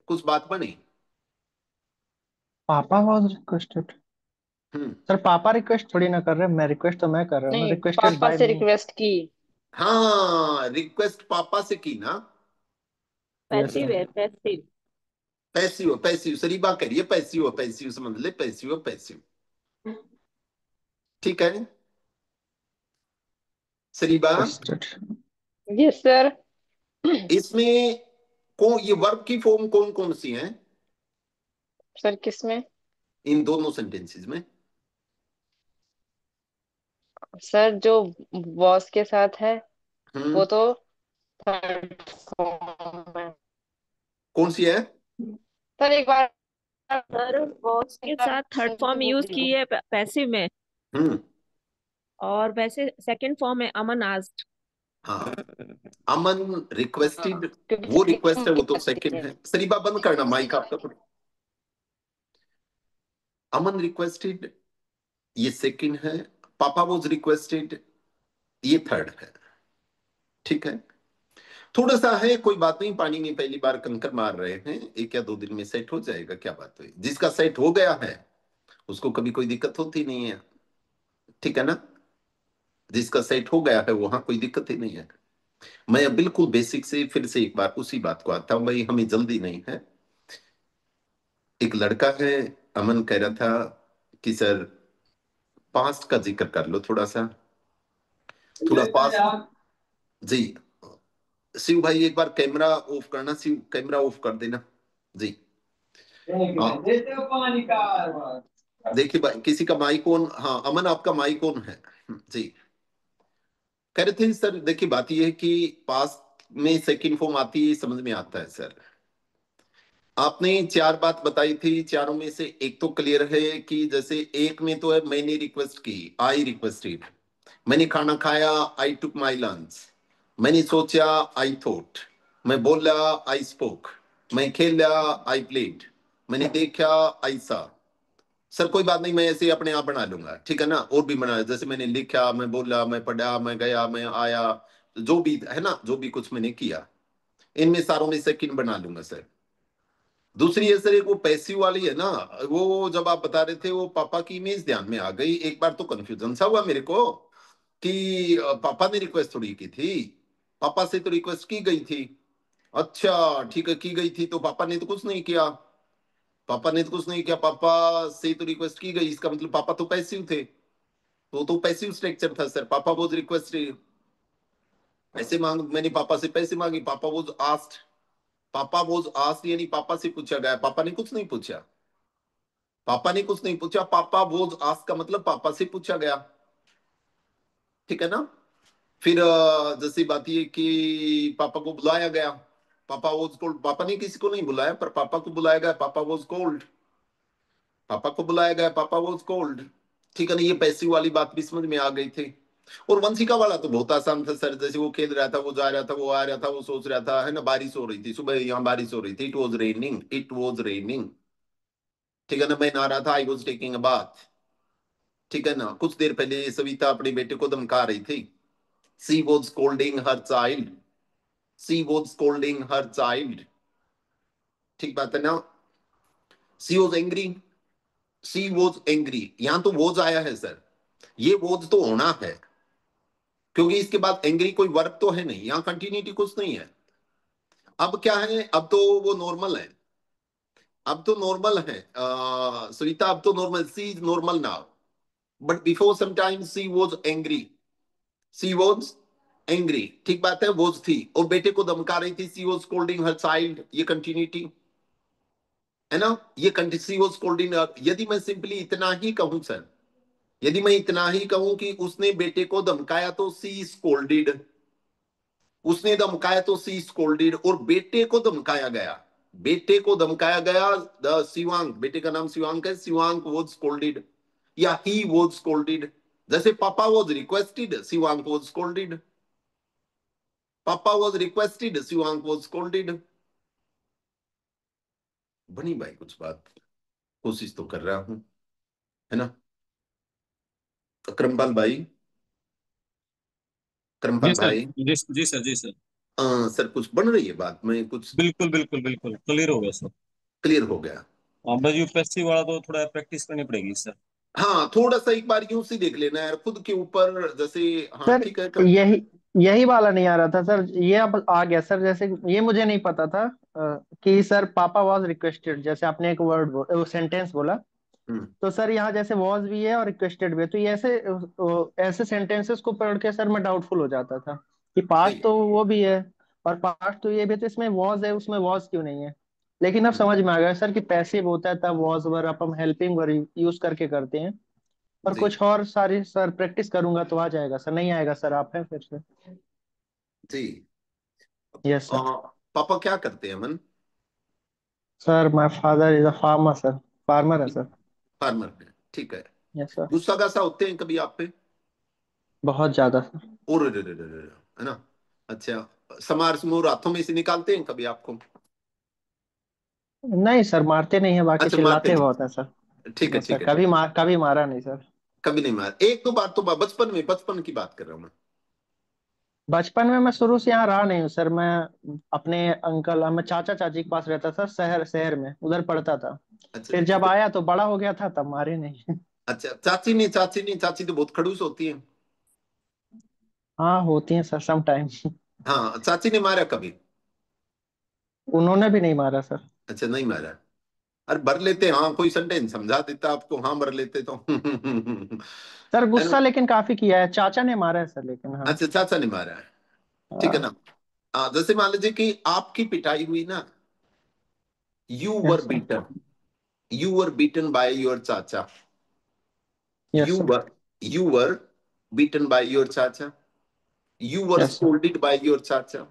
कुछ बात बनी? पापा वॉज रिक्वेस्टेड। हम्म। सर पापा रिक्वेस्ट थोड़ी ना कर रहे, मैं रिक्वेस्ट तो मैं कर रहा हूँ ना, नहीं, रिक्वेस्टेड पापा बाय से मी। रिक्वेस्ट की। हाँ, रिक्वेस्ट पापा से की ना। Yes passive sir. है, पैसिव। पैसिव पैसिव, सरीबा करिए पैसिव पैसिव, समझ ले, पैसिव पैसिव। ठीक है सरीबा। रिक्वेस्टेड। Yes sir. इसमें ये वर्ब की फॉर्म कौन कौन सी हैं सर किसमें? इन दोनों सेंटेंसेस में? सर जो बॉस के साथ है हम्म। वो तो थर्ड फॉर्म है। कौन सी है? सर एक बार सर बॉस के साथ थर्ड फिर से फॉर्म यूज बोलिएगा। की है पैसिव में। हम्म। और वैसे सेकंड फॉर्म है अमन आस्क्ड। हाँ, अमन रिक्वेस्टेड, हाँ, क्योंकि वो second रिक्वेस्ट है, वो तो आती सेकंड है। है। सरीबा बंद करना माइक आपका। अमन रिक्वेस्टेड, ये सेकंड है। पापा वॉज रिक्वेस्टेड, ये थर्ड है। ठीक है, थोड़ा सा है, कोई बात नहीं, पानी में पहली बार कंकर मार रहे हैं, 1 या 2 दिन में सेट हो जाएगा, क्या बात हुई। जिसका सेट हो गया है उसको कभी कोई दिक्कत होती नहीं है। ठीक है ना, जिसका सेट हो गया है वहां कोई दिक्कत ही नहीं है। मैं अब बिल्कुल बेसिक से फिर से एक बार उसी बात को आता हूं, भाई हमें जल्दी नहीं है। एक लड़का है, अमन कह रहा था कि सर पास्ट का जिक्र कर लो थोड़ा सा, थोड़ा पास्ट। जी, शिव भाई एक बार कैमरा ऑफ करना, शिव कैमरा ऑफ कर देना जी। हाँ, देखिए भाई, किसी का माइक ऑन, हाँ अमन आपका माइक ऑन है जी। कह रहे थे सर, देखिए बात यह है कि पास्ट में सेकंड फॉर्म आती है, समझ में आता है सर। आपने 4 बात बताई थी, चारों में से एक तो क्लियर है कि जैसे एक में तो है मैंने रिक्वेस्ट की, आई रिक्वेस्टेड। मैंने खाना खाया, आई टुक माई लंच। मैंने सोचा, आई थॉट। मैं बोला, आई स्पोक। मैं खेला, आई प्लेड। मैंने देखा, आई सा। सर कोई बात नहीं, मैं ऐसे ही अपने आप बना लूंगा, ठीक है ना। और भी बना, जैसे मैंने लिखा, मैं बोला, मैं पढ़ा, मैं गया, मैं आया, जो भी है ना, जो भी कुछ मैंने किया, इनमें सारों में सेकंड बना लूंगा सर। दूसरी है सर, एक वो पैसिव वाली है ना, वो जब आप बता रहे थे वो पापा की इमेज ध्यान में आ गई। एक बार तो कंफ्यूजन सा हुआ मेरे को कि पापा ने रिक्वेस्ट थोड़ी की थी, पापा से तो रिक्वेस्ट की गई थी। अच्छा ठीक है, की गई थी तो पापा ने तो कुछ नहीं किया, पापा ने तो कुछ नहीं किया, पापा से तो रिक्वेस्ट की गई, इसका मतलब पापा तो पैसिव थे, तो पैसिव स्ट्रक्चर था सर। पापा वॉज रिक्वेस्ट, पैसे मांग, मैंने पापा से पैसे मांगे, पापा वॉज आस्क्ड। पापा वॉज आस्क्ड यानी पापा से पूछा गया, पापा ने कुछ नहीं पूछा, पापा ने कुछ नहीं पूछा। पापा वॉज आस्क्ड का मतलब पापा से पूछा गया, ठीक है ना। फिर जैसी बात ये कि पापा को बुलाया गया, पापा वॉज कॉल्ड। पापा ने किसी को नहीं बुलाया पर पापा को बुलाया गया, पापा वॉज कॉल्ड। पापा को बुलाया गया, पापा वॉज कॉल्ड। ठीक है ना, ये पैसिव वाली बात भी समझ में आ गई थी। और वंशिका वाला तो बहुत आसान था सर, जैसे वो खेल रहा था, वो जा रहा था, वो आ रहा था, वो सोच रहा था, है ना। बारिश हो रही थी सुबह, यहाँ बारिश हो रही थी, it was raining, it was raining. ठीक है ना, मैं नहा रहा था, I was taking a bath. ठीक है ना, कुछ देर पहले सविता अपने बेटे को धमका रही थी, she was scolding her child, she was scolding her child. ठीक बात है ना। She was angry, she was angry, यहां तो वॉज आया है सर, ये वॉज तो होना है, क्योंकि इसके बाद एंग्री कोई वर्ब तो है नहीं, यहां कंटिन्यूटी कुछ नहीं है। अब क्या है, अब तो वो नॉर्मल है, अब तो नॉर्मल है सविता, अब तो normal, she is normal now, but before some time she was angry, she was angry. ठीक बात है, वॉज थी और बेटे को धमका रही थी, she was scolding her child, ये कंटिन्यूटी है ना। ये सी वॉज स्कोल्डिंग, यदि मैं सिंपली इतना ही कहूं सर, यदि मैं इतना ही कहूं कि उसने बेटे को धमकाया तो सी स्कोल्डेड, उसने धमकाया तो सी स्कोल्डेड, और बेटे को धमकाया गया, बेटे को धमकाया गया, द शिवांक, बेटे का नाम शिवांक है, शिवांक वॉज स्कोल्डेड या ही वॉज स्कोल्डेड। जैसे papa was requested, Shivank was scolded, papa was requested, Shivank was scolded. बनी भाई कुछ बात, कोशिश तो कर रहा हूं, है ना। करमपाल भाई, करमपाल जी सर, भाई, जी जी सर, जी सर। सर कुछ बन रही है बात में, कुछ बिल्कुल बिल्कुल बिल्कुल क्लियर हो गया सर। क्लियर हो गया। हाँ बस यूपीएससी वाला तो थोड़ा प्रैक्टिस करनी पड़ेगी सर। हाँ, थोड़ा सा एक बार यूं से देख लेना यार खुद के ऊपर, जैसे हाँ सर ठीक है यही यही वाला नहीं आ रहा था सर, ये अब आ गया सर। जैसे ये मुझे नहीं पता था कि सर पापा वाज रिक्वेस्टेड, जैसे आपने एक वर्ड सेंटेंस बोला, हम्म, तो सर यहाँ जैसे वॉज भी है और रिक्वेस्टेड भी है, तो ये ऐसे ऐसे सेंटेंसेस को पढ़ के सर मैं डाउटफुल हो जाता था कि पास्ट नहीं, तो वो भी है और पास्ट तो ये भी है, तो इसमें वॉज है उसमें वॉज क्यों नहीं है। लेकिन अब हम्म, समझ में आ गया सर कि पैसिव होता है तब वॉज वर अब हम हेल्पिंग वर्ब यूज करके करते हैं। और जी कुछ और सारी सर प्रैक्टिस करूंगा तो आ जाएगा सर, नहीं आएगा सर आप हैं फिर से। जी। यस आ, सर। पापा क्या करते हैं मन? Sir my father is a farmer sir, farmer है सर। फार्मर है, ठीक है। Yes sir. गुस्सा गासा होते हैं कभी आप पे? बहुत ज्यादा सर। और है ना? अच्छा, समार समूर हाथों में से निकालते हैं कभी आपको? नहीं सर मारते नहीं है, बाकी अच्छा, मारते चिल्लाते बहुत नहीं। है सर। ठीक है, यस सर, ठीक है, ठीक है। कभी मारा नहीं सर। कभी नहीं मार, एक दो बार तो बचपन में, बचपन की बात कर रहा हूँ मैं। बचपन में मैं शुरू से यहाँ रहा नहीं हूँ सर। मैं अपने अंकल, मैं चाचा चाची के पास रहता था, शहर शहर में उधर पढ़ता था। अच्छा फिर जब तो, आया तो बड़ा हो गया था तब मारे नहीं। अच्छा चाची नहीं, चाची नहीं, चाची तो बहुत खड़ूस होती है। हाँ होती है सर सम टाइम। हाँ, चाची ने मारा कभी? उन्होंने भी नहीं मारा सर। अच्छा, नहीं मारा। अरे भर लेते, हाँ कोई सेंटेंस समझा देता आपको, हाँ भर लेते तो सर है ना? गुस्सा लेकिन काफी किया है, चाचा ने मारा है सर, लेकिन हाँ। अच्छा, चाचा ने मारा है, ठीक है हाँ। ना? जैसे मान लीजिए कि आपकी पिटाई हुई ना, you were yes sir. Beaten, you were beaten by your chacha, yes you sir. were you were beaten by your chacha, you were yes sir. scolded by your chacha,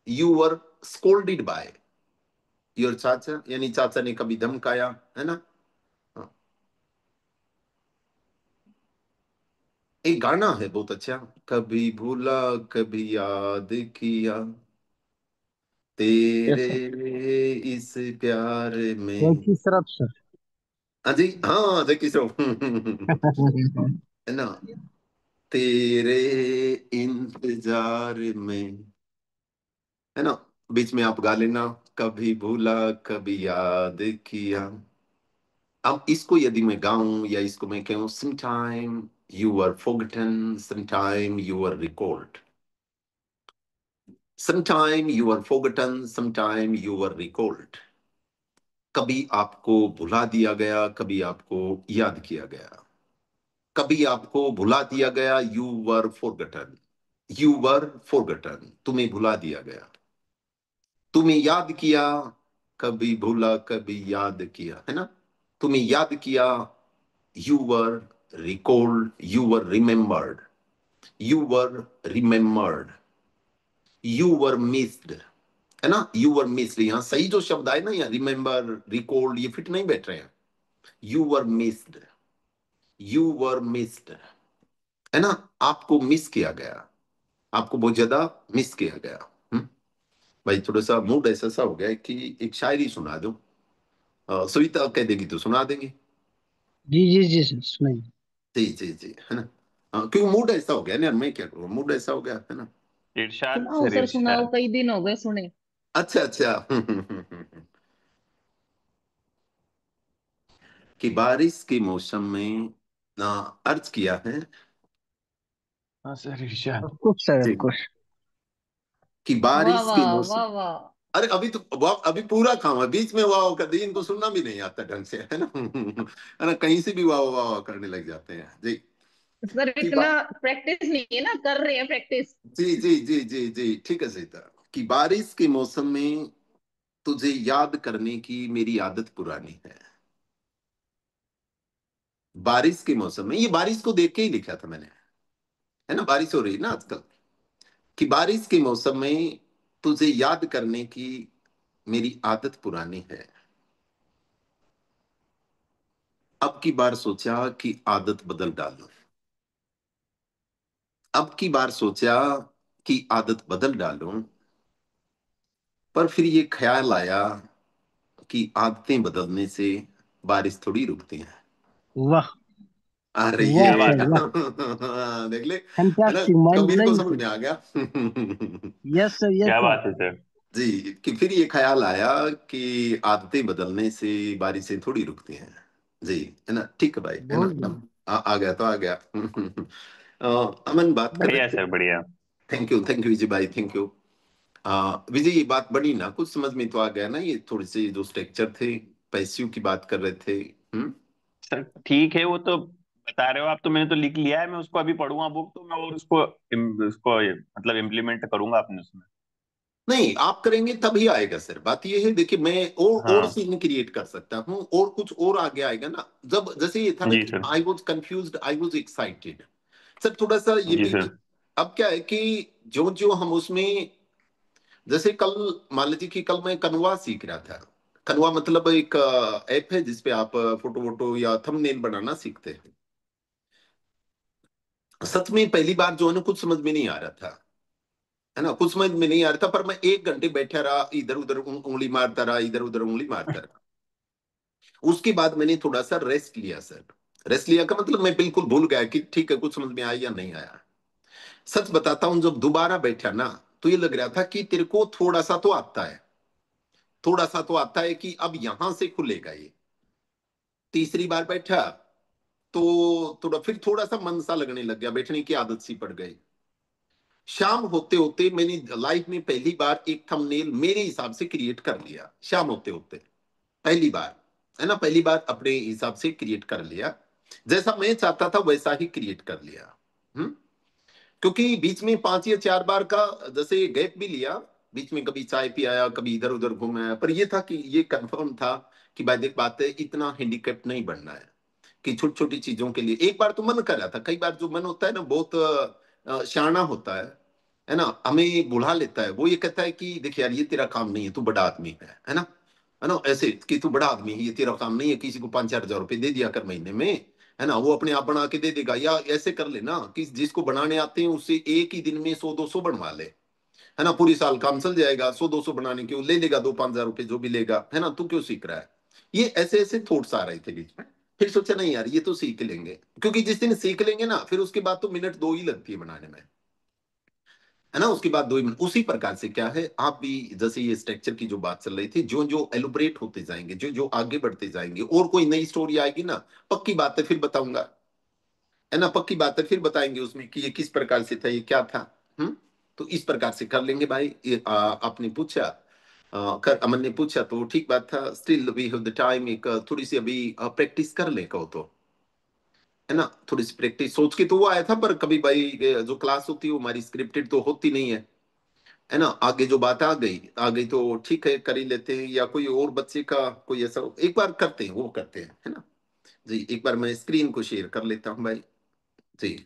you were scolded by your chacha, यानी चाचा ने कभी धमकाया, है ना? हाँ। एक गाना है बहुत अच्छा, कभी भूला कभी याद किया तेरे यस सर। इस प्यार में। जैकी श्रॉफ सर। हाँ जी, हाँ जैकी श्रॉफ है ना? तेरे इंतजार में, है ना? बीच में आप गा लेना, कभी भूला कभी याद किया। अब इसको यदि मैं गाऊं या इसको मैं कहूं, sometime you were forgotten, sometime you were recalled, sometime you were forgotten, sometime you were recalled। कभी आपको भुला दिया गया, कभी आपको याद किया गया, कभी आपको भुला दिया गया, you were forgotten, you were forgotten, तुम्हें भुला दिया गया, तुम्हें याद किया, कभी भूला कभी याद किया, है ना? तुम्हें याद किया, you were recalled, you were remembered, you were remembered, you were missed, है ना? यू वर मिस्ड, यहाँ सही जो शब्द आए ना, यहाँ रिमेम्बर रिकॉल्ड ये फिट नहीं बैठ रहे हैं। You were missed, you were missed, है ना? आपको मिस किया गया, आपको बहुत ज्यादा मिस किया गया। भाई थोड़ा सा मूड ऐसा सा हो गया है कि एक शायरी सुना दो। सविता कह देगी तो सुना देंगे। जी जी जी सर सुनाइए। जी जी जी, है ना? क्यों मूड ऐसा हो गया ना, मैं क्या करूँ, मूड ऐसा हो गया है ना। इरशाद सुनाओ सर, सर सुनाओ, इरशाद। कई दिन हो गए सुने। अच्छा अच्छा कि बारिश के मौसम में ना, अर्ज किया है हाँ सर इरशाद। कुछ सर जी, कुछ। कि वाह बारिश के वाह मौसम। वाह वाह। अरे अभी तो अभी पूरा काम है, बीच में वाह कर दी, इनको सुनना भी नहीं आता ढंग से, है ना है ना? कहीं से भी वाह वाह वाह करने लग जाते हैं जी। सर कि इतना प्रैक्टिस नहीं है ना, कर रहे हैं प्रैक्टिस। जी जी जी जी जी, ठीक है सही था। कि बारिश के मौसम में तुझे याद करने की मेरी आदत पुरानी है। बारिश के मौसम में, ये बारिश को देख के ही लिखा था मैंने, है ना? बारिश हो रही है ना आजकल। कि बारिश के मौसम में तुझे याद करने की मेरी आदत पुरानी है, अब की बार सोचा कि आदत बदल डालूं, अब की बार सोचा कि आदत बदल डालूं, पर फिर ये ख्याल आया कि आदतें बदलने से बारिश थोड़ी रुकती है। वाह। अरे वाह क्या ये बात सर है वाह। सर। देख ले, है ना? फैंटास्टिक, माइंड कबीर को ब्लोइंग समझ सर। में आ गया यस सर यस क्या सर। बात है सर। जी, कि फिर ये ख्याल आया कि आदतें बदलने से बारिशें थोड़ी रुकती हैं। जी, है ना? ठीक है भाई, है ना? बहुत बढ़िया। अब आ गया तो आ गया। अमन बात कर रहे बढ़िया थे। सर, बढ़िया। थैंक यू विजय भाई, थैंक यू। विजय, ये बात बनी ना, कुछ समझ में तो आ गया ना? ये थोड़ी सी जो स्ट्रक्चर थे, पैसिव की बात कर रहे थे। हम्म। सर ठीक है, वो तो बता रहे हो आप, तो मैंने तो लिख लिया है, मैं उसको अभी पढ़ूंगा बुक, तो मैं और उसको मतलब इम्प्लीमेंट करूंगा अपने उसमें। नहीं, आप करेंगे तभी आएगा सर। बात ये है, देखिए, मैं और हाँ सीन क्रिएट कर सकता हूँ, और कुछ और आगे आएगा ना। जब जैसे ये था ना जी कि sir. I was confuse, I was excited. Sir थोड़ा सा ये जी भी। सर। अब क्या है कि जो जो हम उसमें, जैसे कल, मान लीजिए कि कल मैं कनवा सीख रहा था। कनवा मतलब एक ऐप है जिसपे आप फोटो वोटो या थंबनेल बनाना सीखते हैं। सच में पहली बार जो है ना, कुछ समझ में नहीं आ रहा था, है ना? कुछ समझ में नहीं आ रहा था, पर मैं 1 घंटे बैठा रहा, इधर उधर उंगली मारता रहा, इधर उधर उंगली मारता रहा। उसके बाद मैंने थोड़ा सा रेस्ट लिया सर। रेस्ट लिया का मतलब मैं बिल्कुल भूल गया कि ठीक है, कुछ समझ में आया या नहीं आया। सच बताता हूं, जब दोबारा बैठा ना, तो ये लग रहा था कि तेरे को थोड़ा सा तो आता है, थोड़ा सा तो आता है, कि अब यहां से खुलेगा ये। तीसरी बार बैठा तो थोड़ा, फिर थोड़ा सा मन सा लगने लग गया, बैठने की आदत सी पड़ गई। शाम होते होते मैंने लाइफ में पहली बार एक थंबनेल मेरे हिसाब से क्रिएट कर लिया, शाम होते होते। पहली बार, है ना? पहली बार अपने हिसाब से क्रिएट कर लिया, जैसा मैं चाहता था वैसा ही क्रिएट कर लिया। क्योंकि बीच में 5 या 4 बार का जैसे गैप भी लिया, बीच में कभी चाय पी आया, कभी इधर उधर घूम आया, पर ये था कि ये कंफर्म था कि भाई देख, बात है, इतना हैंडीकैप नहीं बनना है कि छोटी छोटी चीजों के लिए। एक बार तो मन कर रहा था, कई बार जो मन होता है ना, बहुत शाना होता है ना? हमें बुला लेता है, वो ये कहता है कि देख यार, ये तेरा काम नहीं है, तू बड़ा आदमी है ना? है ना? ऐसे कि तू बड़ा आदमी है, ये तेरा काम नहीं है, किसी को 5-4 हजार रुपए दे दिया कर महीने में, है ना? वो अपने आप बना के दे देगा। या ऐसे कर लेना कि जिसको बनाने आते हैं उससे एक ही दिन में 100-200 बनवा ले, है ना? पूरी साल काम चल जाएगा, 100-200 बनाने के, वो ले लेगा 2-5 हजार रुपए जो भी लेगा, है ना? तू क्यों सीख रहा है? ये ऐसे ऐसे थॉट्स आ रहे थे बीच में। फिर सोचा नहीं यार, ये तो सीख लेंगे, क्योंकि जिस दिन सीख लेंगे ना, फिर उसके बाद तो मिनट 2 ही लगती है बनाने में, है ना? उसके बाद 2 ही मिनट। उसी प्रकार से क्या है, आप भी जैसे ये स्ट्रक्चर की जो बात चल रही थी, जो जो एलोबरेट होते जाएंगे, जो जो आगे बढ़ते जाएंगे, और कोई नई स्टोरी आएगी ना, पक्की बात है फिर बताऊंगा, है ना? पक्की बात है फिर बताएंगे उसमें कि ये किस प्रकार से था, ये क्या था। तो इस प्रकार से कर लेंगे भाई। ये आपने पूछा, कर अमन ने पूछा, तो ठीक बात था। Still we have the time, एक थोड़ी सी अभी प्रैक्टिस कर ले कहो तो, है ना? थोड़ी सी प्रैक्टिस सोच के तो वो आया था, पर कभी भाई जो क्लास होती है वो हमारी स्क्रिप्टेड तो होती नहीं है ना? आगे जो बात आ गई तो ठीक है, कर ही लेते हैं, या कोई और बच्चे का कोई ऐसा एक बार करते हैं, वो करते हैं, है ना? जी, एक बार मैं स्क्रीन को शेयर कर लेता हूँ भाई। जी।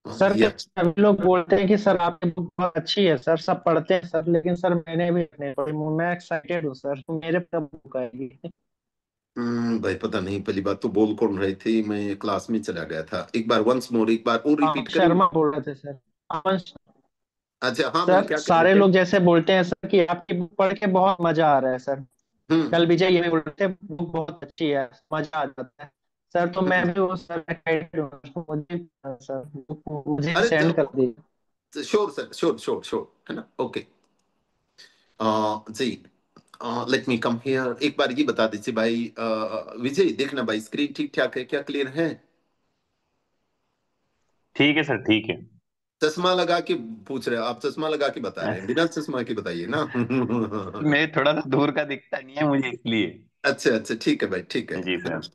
सर या सभी लोग बोलते हैं कि सर आपकी बुक बहुत अच्छी है सर, सब पढ़ते हैं सर, लेकिन सर मैंने भी नहीं पढ़ी। मैं एक्साइटेड हूँ सर, मेरे पे कब बुक आएगी? भाई पता नहीं, पहली बात तो बोल कौन रहे थे, मैं क्लास में चला गया था। एक बार वंस मोर, एक बार और हाँ, रिपीट करेंगे। शर्मा बोल रहे थे सर। अमन अच्छा, हाँ, बोल, सर, क्या कह रहे सारे थे? लोग जैसे बोलते हैं सर कि आपकी बुक पढ़ के बहुत मजा आ रहा है सर। हम्म। कल विजय ये भी बोल रहे थे बुक बहुत अच्छी है, मजा आ जाता है। सर तो मैं हम्म। भी वो सर एक्साइटेड हूँ, मुझे सर बुक मुझे अरे सेंड कर चलो, दीजिए। Sure sir, sure sure sure, है ना? ओके। जी, लेट मी कम हियर। एक बार ये बता दीजिए भाई, विजय, देखना भाई, स्क्रीन ठीक ठाक है क्या, क्लियर है? ठीक है सर, ठीक है। चश्मा लगा के पूछ रहे हो आप? चश्मा लगा के बता रहे हैं, बिना चश्मा के बताइए ना। मैं थोड़ा सा दूर का दिखता नहीं है मुझे, इसलिए। अच्छा अच्छा, ठीक है भाई, ठीक जी है ना? सर।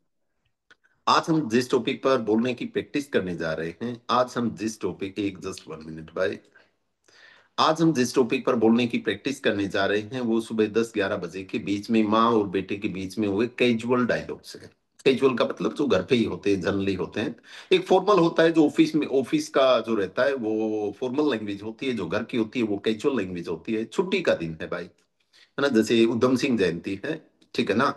आज हम जिस टॉपिक पर बोलने की प्रैक्टिस करने जा रहे हैं, आज हम जिस टॉपिक, एक जस्ट 1 मिनट भाई। आज हम जिस टॉपिक पर बोलने की प्रैक्टिस करने जा रहे हैं, वो सुबह 10-11 बजे के बीच में माँ और बेटे के बीच में हुए कैजुअल डायलॉग्स है। कैजुअल का मतलब जो घर पे ही होते हैं, जनरली होते हैं। एक फॉर्मल होता है जो ऑफिस में, ऑफिस का जो रहता है वो फॉर्मल लैंग्वेज होती है, जो घर की होती है वो कैजुअल लैंग्वेज होती है। छुट्टी का दिन है भाई, है ना? जैसे उधम सिंह जयंती है, ठीक है ना?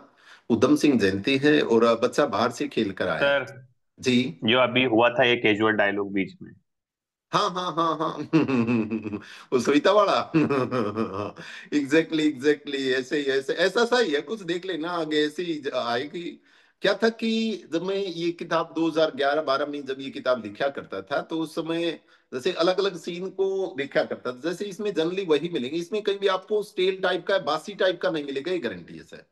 उधम सिंह जयंती है, और बच्चा बाहर से खेल कर आया। सर, जी। जो अभी हुआ था ये कैजुअल डायलॉग बीच में। हाँ हाँ हाँ हाँ। वो सविता वाला। एग्जैक्टली एग्जैक्टली, ऐसे ही, ऐसे ऐसा सा ही है कुछ, देख लेना आगे ऐसे ही आएगी। क्या था कि जब मैं ये किताब 2011-12 में जब ये किताब लिखा करता था, तो उस समय जैसे अलग अलग सीन को देखा करता था। जैसे इसमें जनरली वही मिलेंगे, इसमें कहीं भी आपको स्टेल टाइप का, बासी टाइप का नहीं मिलेगा, ये गारंटी है सर।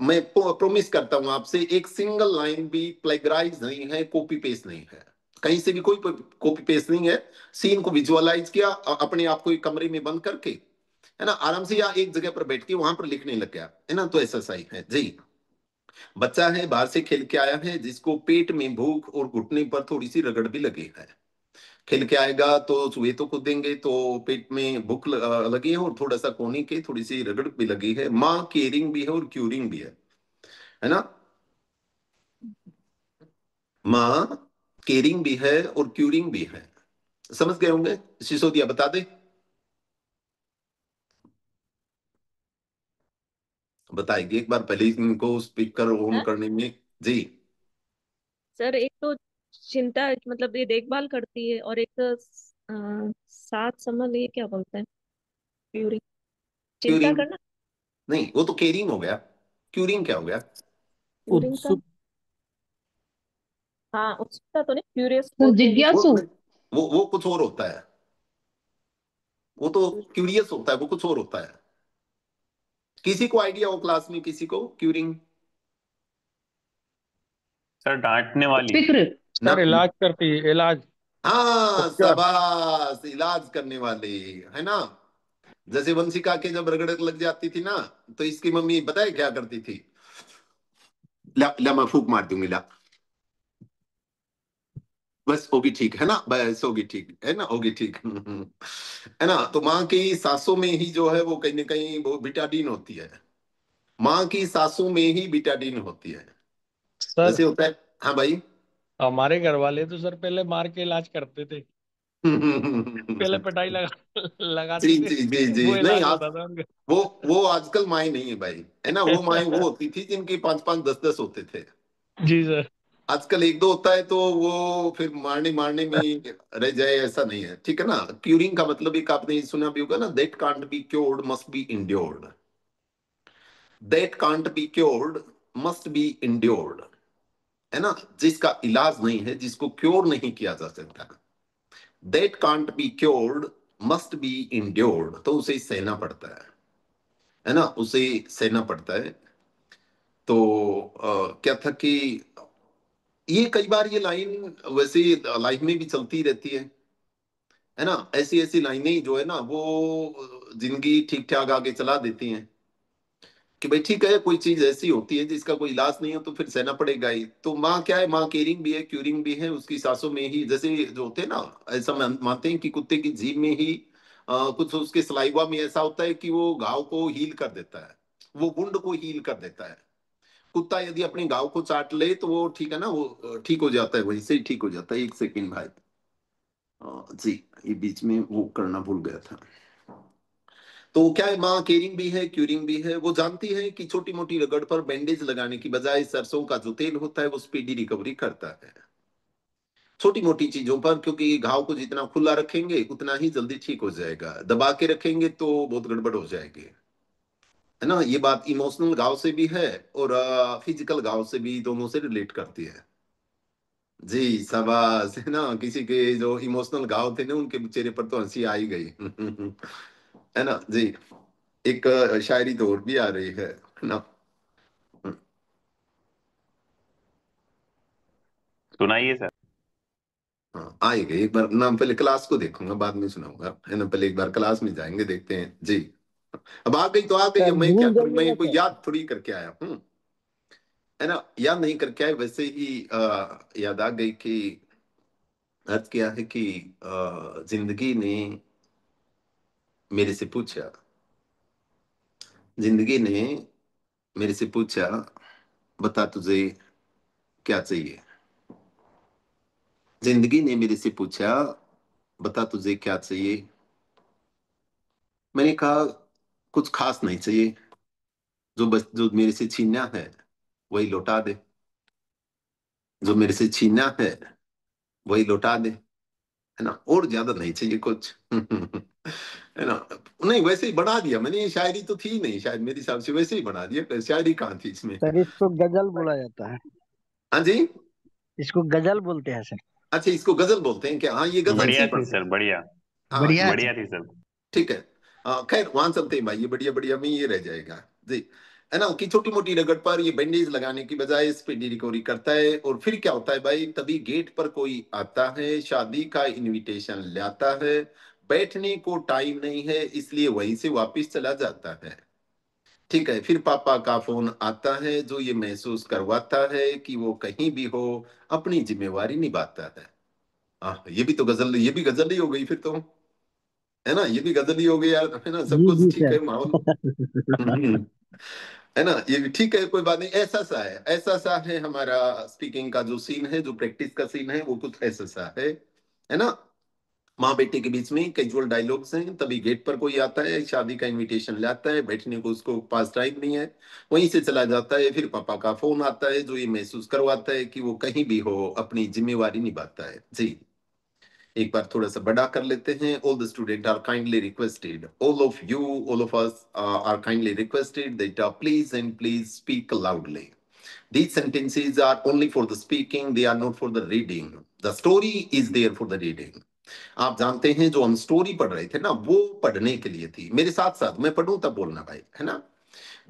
मैं प्रोमिस करता हूं आपसे, एक सिंगल लाइन भी प्लेगराइज नहीं है, कॉपी पेस्ट नहीं है, कहीं से भी कोई कॉपी पेस्ट नहीं है। सीन को विजुअलाइज किया, अपने आप को एक कमरे में बंद करके, है ना, आराम से, या एक जगह पर बैठ के वहां पर लिखने लग गया, है ना, तो ऐसा सही है जी। बच्चा है, बाहर से खेल के आया है, जिसको पेट में भूख और घुटने पर थोड़ी सी रगड़ भी लगी है। खेल के आएगा तो चूहे तो कूदेंगे, तो पेट में भूख लगी है और थोड़ा सा कोने के थोड़ी सी रगड़ भी लगी है। माँ केयरिंग भी है और क्यूरिंग भी है ना। माँ केयरिंग भी है और क्यूरिंग भी है। समझ गए होंगे। सिसोदिया बता दे, बताएगी एक बार पहले इनको स्पीकर ऑन हाँ? करने में। जी। सर एक तो चिंता मतलब ये देखभाल करती है, और एक साथ संबंध, ये क्या बोलते हैं, प्यूरी, चिंता क्यूरिंग करना। नहीं, वो तो केयरिंग हो गया। क्यूरिंग क्या हो गया? प्यूरिंग का, उत्सुक। हाँ उत्सुकता तो नहीं, क्यूरियस बोलते हैं वो जिज्ञासु। वो कुछ और होता है। वो तो क्यूरियस होता है, वो कुछ और होता है। किसी को आइडिया हो क्लास में, किसी को क्यूरिंग? सर डांटने वाली। फिक्र। ना। सर इलाज करती है, इलाज, हाँ, उपचार। शाबाश, इलाज करने वाले, है ना। जैसे वंशिका के जब रगड़ लग जाती थी ना, तो इसकी मम्मी पता है क्या करती थी? ला ला, मैं फूक मार दूंगी, ला, बस होगी ठीक, है ना, बस होगी ठीक, है ना, होगी ठीक। है ना। तो माँ की सांसों में ही जो है वो कहीं ना कहीं वो बिटाडीन होती है। माँ की सांसों में ही बिटाडीन होती है। सर जैसे होता है। हाँ भाई। हमारे घर वाले तो सर पहले मार के इलाज करते थे, पहले पिटाई लगाते जी थे, जी जी जी, वो नहीं इलाज आज होता था उनका। वो आजकल माए नहीं है भाई, है ना। वो माए वो होती थी जिनके 5-5 10-10 होते थे। जी सर। आजकल एक दो होता है तो वो फिर मारने मारने में रह जाए, ऐसा नहीं है, ठीक है ना। क्यूरिंग का मतलब एक आपने सुना भी होगा ना, that can't be cured must be endured. That can't be cured must be endured, है ना। जिसका इलाज नहीं है, जिसको क्योर नहीं किया जा सकता, that can't be cured must be endured, तो उसे सहना पड़ता है ना, उसे सहना पड़ता है। तो क्या था कि ये कई बार ये लाइन वैसे लाइफ में भी चलती रहती है ना। ऐसी ऐसी लाइनें जो है ना, वो जिंदगी ठीक ठाक आगे चला देती हैं। कि भाई ठीक है, कोई चीज ऐसी होती है जिसका कोई इलाज नहीं हो, तो फिर सहना पड़ेगा ही। तो माँ क्या है, माँ केयरिंग भी है, क्यूरिंग भी है। उसकी सांसों में ही, जैसे जो होते हैं ना, ऐसा मानते हैं कि कुत्ते की जीभ में ही कुछ उसके सलाइवा में ऐसा होता है कि वो घाव को हील कर देता है, वो वुंड को हील कर देता है। कुत्ता यदि अपने घाव को चाट ले तो वो ठीक है ना, वो ठीक हो जाता है, वहीं से ही ठीक हो जाता है। एक सेकेंड भाई। जी, ये बीच में वो करना भूल गया था। तो क्या है, माँ केयरिंग भी है, क्यूरिंग भी है। वो जानती है कि छोटी मोटी रगड़ पर बैंडेज लगाने की बजाय सरसों का जो तेल होता है वो स्पीडी रिकवरी करता है छोटी मोटी चीजों पर। क्योंकि घाव को जितना खुला रखेंगे उतना ही जल्दी ठीक हो जाएगा, दबा के रखेंगे तो बहुत गड़बड़ हो जाएगी, है ना। ये बात इमोशनल घाव से भी है और फिजिकल घाव से भी, दोनों से रिलेट करती है। जी शाबाश, है ना। किसी के जो इमोशनल घाव थे ना, उनके चेहरे पर तो हंसी आ ही गई। है ना जी। एक शायरी तो और भी आ रही है ना। सुनाइए सर। हाँ, आएगा एक बार ना, पहले क्लास को देखूंगा, बाद में सुनाऊंगा, है ना। पहले एक बार क्लास में जाएंगे, देखते हैं जी। अब आ गई तो आ गई, सर अब मैं क्या भूल करूं, जाइएगा मैं कोई सर। याद थोड़ी करके आया हूँ, है ना। याद नहीं करके आए, वैसे ही याद आ गई कि अर्थ क्या है कि जिंदगी ने मेरे से पूछा, जिंदगी ने मेरे से पूछा, बता तुझे क्या चाहिए। जिंदगी ने मेरे से पूछा, बता तुझे क्या चाहिए। मैंने कहा कुछ खास नहीं चाहिए, जो बस जो मेरे से छीना है वही लौटा दे, जो मेरे से छीना है वही लौटा दे, है ना। और ज्यादा नहीं चाहिए कुछ। है ना। नहीं वैसे ही बना दिया मैंने, शायरी तो थी नहीं शायद मेरे हिसाब से, वैसे ही बना दिया, शायरी कहाँ थी इसमें। सर इसको गजल बोला जाता है। हाँ जी, इसको गजल बोलते हैं सर। अच्छा इसको गजल बोलते हैं क्या? हाँ ये गजल से बढ़िया ही थी पढ़ते सर, हैं। बढ़िया। हाँ बढ़िया है सर। बढ़िया थी सर। ठीक है। खैर वहां चलते हैं भाई, ये बढ़िया बढ़िया में ये रह जाएगा जी, है ना, कि छोटी मोटी रगड़ पर ये बैंडेज लगाने की बजाय स्पीडी रिकवरी करता है। और फिर क्या होता है भाई, तभी गेट पर कोई आता है, शादी का इनविटेशन लाता है, बैठने को टाइम नहीं है इसलिए वहीं से वापस चला जाता है। ठीक है, फिर पापा का फोन आता है जो ये महसूस करवाता है कि वो कहीं भी हो अपनी जिम्मेवारी निभाता है। ये भी तो गजल, ये भी गजल ही हो गई फिर तो, है ना, ये भी गजल ही हो गई यार, है ना, सब जी जी कुछ ठीक सर। है माहौल। है ना, ये भी ठीक है, कोई बात नहीं। ऐसा सा है, ऐसा सा है हमारा स्पीकिंग का जो सीन है, जो प्रैक्टिस का सीन है, वो कुछ ऐसा सा है ना। माँ बेटे के बीच में कैजुअल डायलॉग्स हैं, तभी गेट पर कोई आता है, शादी का इनविटेशन लाता है, बैठने को उसको पास टाइम नहीं है, वहीं से चला जाता है। फिर पापा का फोन आता है जो ये महसूस करवाता है कि वो कहीं भी हो अपनी जिम्मेवारी निभाता है जी। एक बार थोड़ा सा बड़ा कर लेते हैं। All the student are kindly requested, all of you, all of us are kindly requested that please and please speak loudly. These sentences are only for the speaking, they are not for the reading. The story is there for the reading. आप जानते हैं जो हम story पढ़ रहे थे ना, वो पढ़ने के लिए थी, मेरे साथ साथ मैं पढ़ूं तब बोलना भाई, है ना।